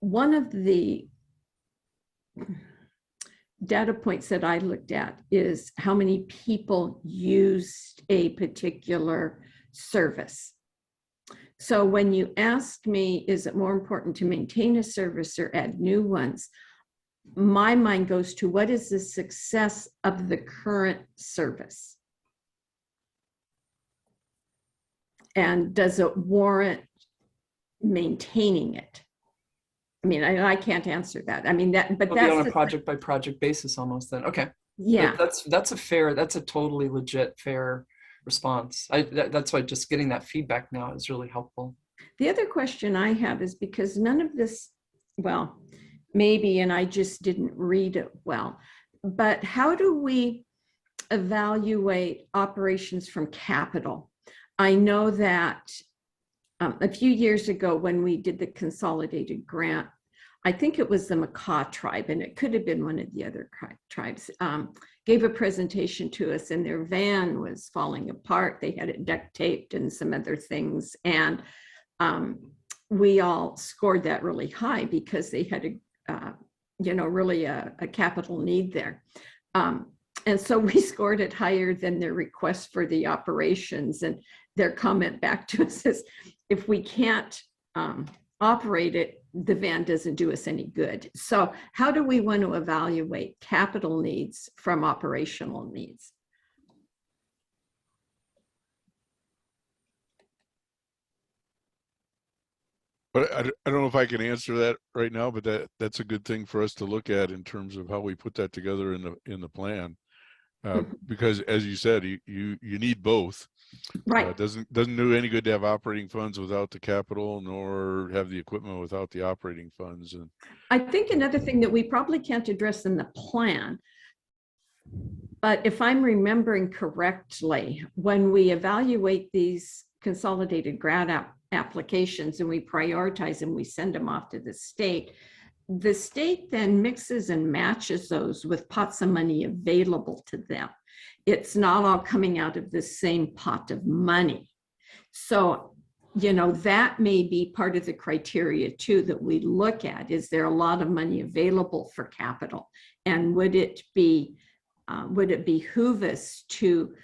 one of the data points that I looked at is how many people used a particular service. So when you ask me, is it more important to maintain a service or add new ones? My mind goes to, what is the success of the current service? And does it warrant maintaining it? I mean, I can't answer that. I mean, but It'll that's be on a project by project basis almost then. Okay. Yeah. That's a totally legit, fair response. That's why just getting that feedback now is really helpful. The other question I have is, because none of this, well, maybe, and I just didn't read it well, but how do we evaluate operations from capital? I know that a few years ago when we did the consolidated grant, I think it was the Makah tribe, and it could have been one of the other tribes, gave a presentation to us, and their van was falling apart. They had it duct taped and some other things. And we all scored that really high because they had really a capital need there. And so we scored it higher than their request for the operations. And their comment back to us is, if we can't operate it, the van doesn't do us any good. So how do we want to evaluate capital needs from operational needs? But I don't know if I can answer that right now, but that's a good thing for us to look at in terms of how we put that together in the plan. Because as you said, you need both. Right. It doesn't do any good to have operating funds without the capital, nor have the equipment without the operating funds. And I think another thing that we probably can't address in the plan, but if I'm remembering correctly, when we evaluate these consolidated grant applications and we prioritize and we send them off to the state then mixes and matches those with pots of money available to them. It's not all coming out of the same pot of money. So, that may be part of the criteria too that we look at. Is there a lot of money available for capital? And would it behoove us to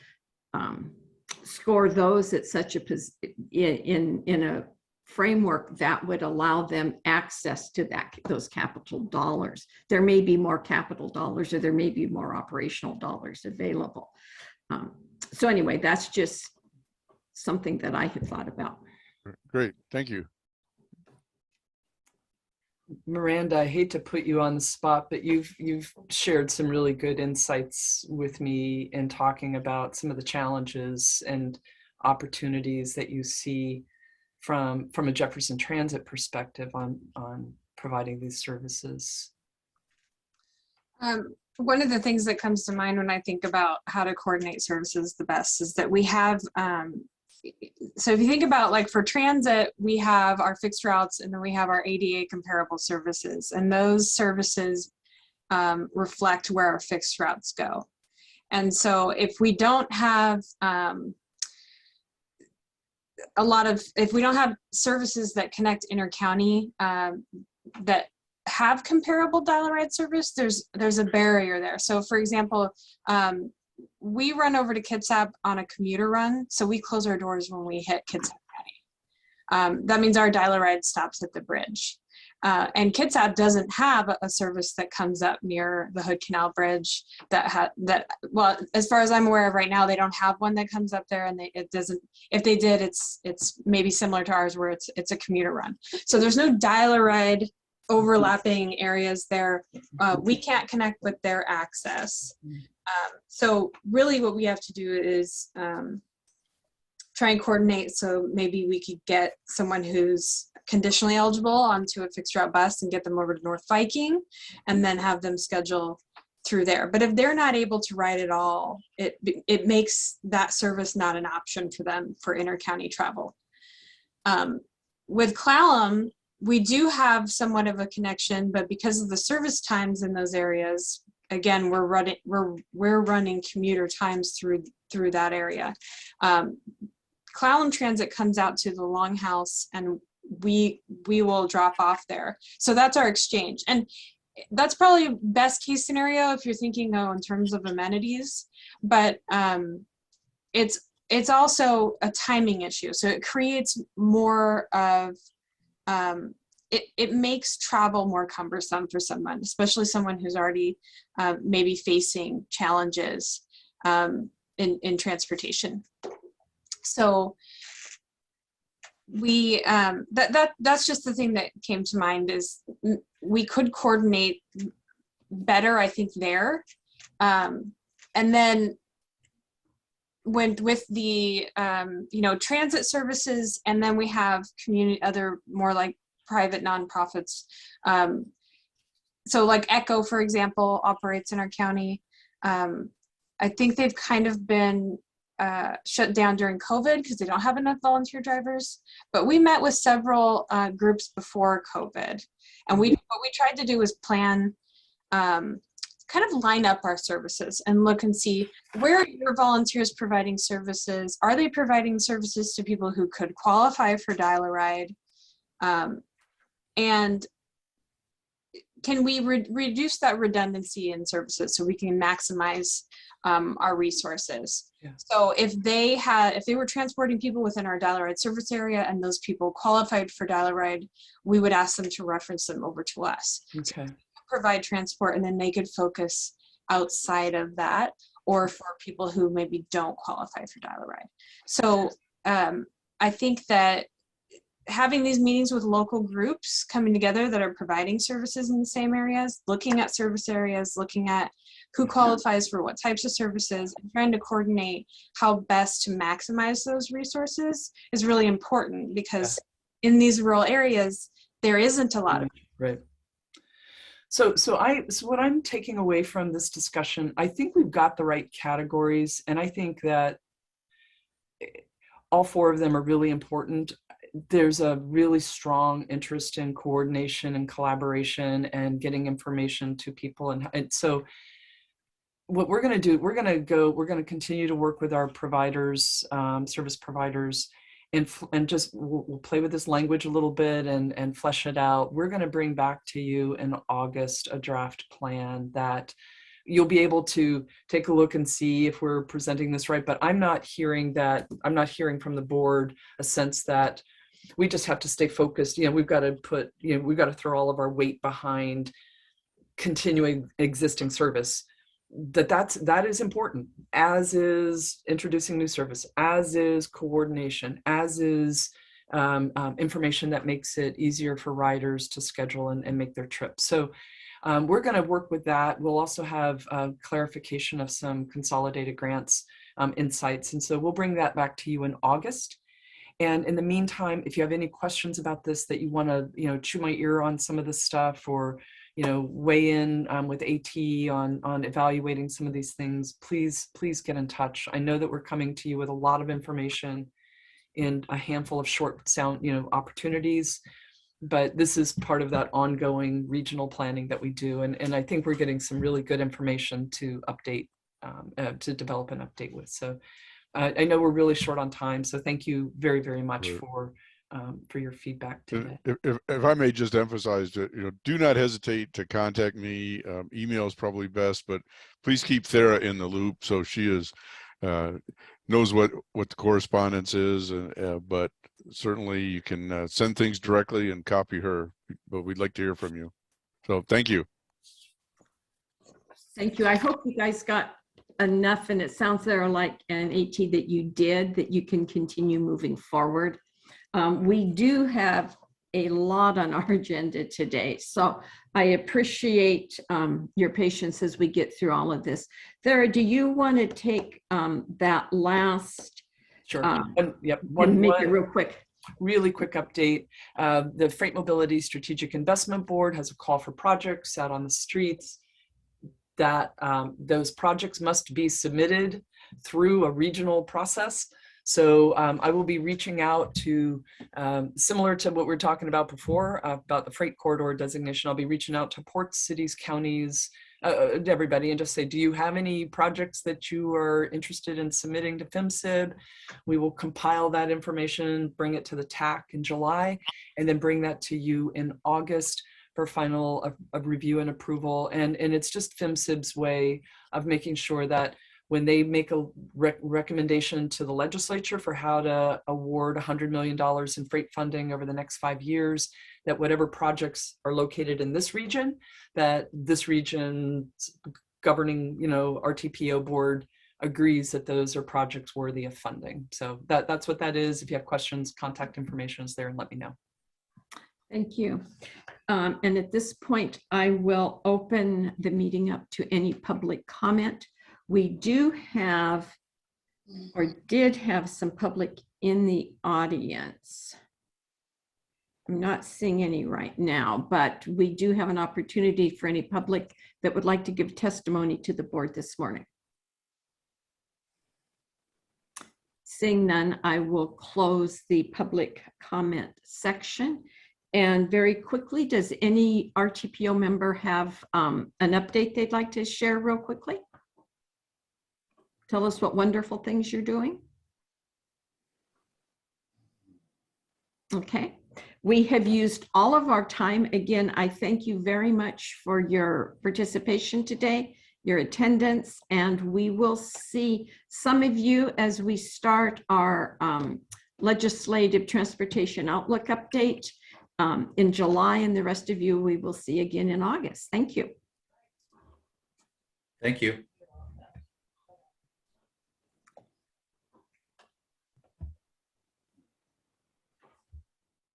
score those at such a in a framework that would allow them access to those capital dollars? There may be more capital dollars, or there may be more operational dollars available. So anyway, that's just something that I had thought about. great, thank you. Miranda, I hate to put you on the spot, but you've shared some really good insights with me in talking about some of the challenges and opportunities that you see from a Jefferson Transit perspective on providing these services. One of the things that comes to mind when I think about how to coordinate services the best is that we have, so if you think about, like, for transit, we have our fixed routes and then we have our ADA comparable services, and those services reflect where our fixed routes go. And so if we don't have if we don't have services that connect inter-county that have comparable dial-a-ride service, there's a barrier there. So for example, we run over to Kitsap on a commuter run, so we close our doors when we hit Kitsap County. That means our dial-a-ride stops at the bridge. And Kitsap doesn't have a service that comes up near the Hood Canal Bridge well, as far as I'm aware of right now, they don't have one that comes up there, and it doesn't, if they did, it's maybe similar to ours where it's a commuter run. So there's no dial-a-ride overlapping areas there. We can't connect with their access. So really what we have to do is try and coordinate, so maybe we could get someone who's conditionally eligible onto a fixed route bus and get them over to North Viking and then have them schedule through there. But if they're not able to ride at all, it makes that service not an option for them for inter-county travel. With Clallam, we do have somewhat of a connection, but because of the service times in those areas, again, we're running commuter times through that area. Clallam Transit comes out to the Longhouse, and we will drop off there. So that's our exchange. And that's probably best case scenario if you're thinking, in terms of amenities, but it's also a timing issue. So it creates more of, it makes travel more cumbersome for someone, especially someone who's already maybe facing challenges in transportation. So we that's just the thing that came to mind, is we could coordinate better, I think, there. And then with the transit services, and then we have other more like private nonprofits. So like Echo, for example, operates in our county. I think they've kind of been shut down during COVID because they don't have enough volunteer drivers. But we met with several groups before COVID, and what we tried to do was plan, kind of line up our services and look and see where are your volunteers providing services. Are they providing services to people who could qualify for Dial-A-Ride? And can we reduce that redundancy in services so we can maximize our resources? Yeah. So if they were transporting people within our Dial-A-Ride service area and those people qualified for Dial-A-Ride, we would ask them to reference them over to us. Okay. So provide transport, and then they could focus outside of that, or for people who maybe don't qualify for Dial-A-Ride. So I think that having these meetings with local groups coming together that are providing services in the same areas, looking at service areas, looking at who qualifies for what types of services, and trying to coordinate how best to maximize those resources is really important, because in these rural areas, there isn't a lot of. Right. So what I'm taking away from this discussion, I think we've got the right categories, and I think that all four of them are really important. There's a really strong interest in coordination and collaboration and getting information to people. And so what we're going to do, we're going to continue to work with our providers, service providers, and just we'll play with this language a little bit and flesh it out. We're going to bring back to you in August a draft plan that you'll be able to take a look and see if we're presenting this right. But I'm not hearing from the board a sense that we just have to stay focused. We've got to throw all of our weight behind continuing existing service. That is important, as is introducing new service, as is coordination, as is information that makes it easier for riders to schedule and make their trips. So we're going to work with that. We'll also have clarification of some consolidated grants insights. And so we'll bring that back to you in August. And in the meantime, if you have any questions about this, that you want to, chew my ear on some of this stuff, or weigh in with AT on evaluating some of these things, please get in touch. I know that we're coming to you with a lot of information in a handful of short opportunities, but this is part of that ongoing regional planning that we do. And I think we're getting some really good information to update, to develop an update with. So I know we're really short on time, so thank you very, very much for your feedback today. If I may just emphasize that, do not hesitate to contact me. Email is probably best, but please keep Thera in the loop so she knows what the correspondence is. But certainly you can send things directly and copy her. But we'd like to hear from you. So thank you. Thank you. I hope you guys got enough, and it sounds there like an AT that you can continue moving forward. We do have a lot on our agenda today, so I appreciate your patience as we get through all of this. Thera, do you want to take that last? Sure. Make it real quick. Really quick update. The Freight Mobility Strategic Investment Board has a call for projects out on the streets. That those projects must be submitted through a regional process. So I will be reaching out to, similar to what we were talking about before, about the freight corridor designation, I'll be reaching out to ports, cities, counties, everybody, and just say, do you have any projects that you are interested in submitting to FMCIB? We will compile that information, bring it to the TAC in July, and then bring that to you in August for final review and approval. And it's just FMCIB's way of making sure that when they make a recommendation to the legislature for how to award $100 million in freight funding over the next 5 years, that whatever projects are located in this region, that this region's governing, RTPO board agrees that those are projects worthy of funding. So that's what that is. If you have questions, contact information is there, and let me know. Thank you. And at this point, I will open the meeting up to any public comment. We do have, or did have, some public in the audience. I'm not seeing any right now, but we do have an opportunity for any public that would like to give testimony to the board this morning. Seeing none, I will close the public comment section. And very quickly, does any RTPO member have an update they'd like to share real quickly? Tell us what wonderful things you're doing. Okay, we have used all of our time. Again, I thank you very much for your participation today, your attendance, and we will see some of you as we start our legislative transportation outlook update in July, and the rest of you we will see again in August. Thank you. Thank you.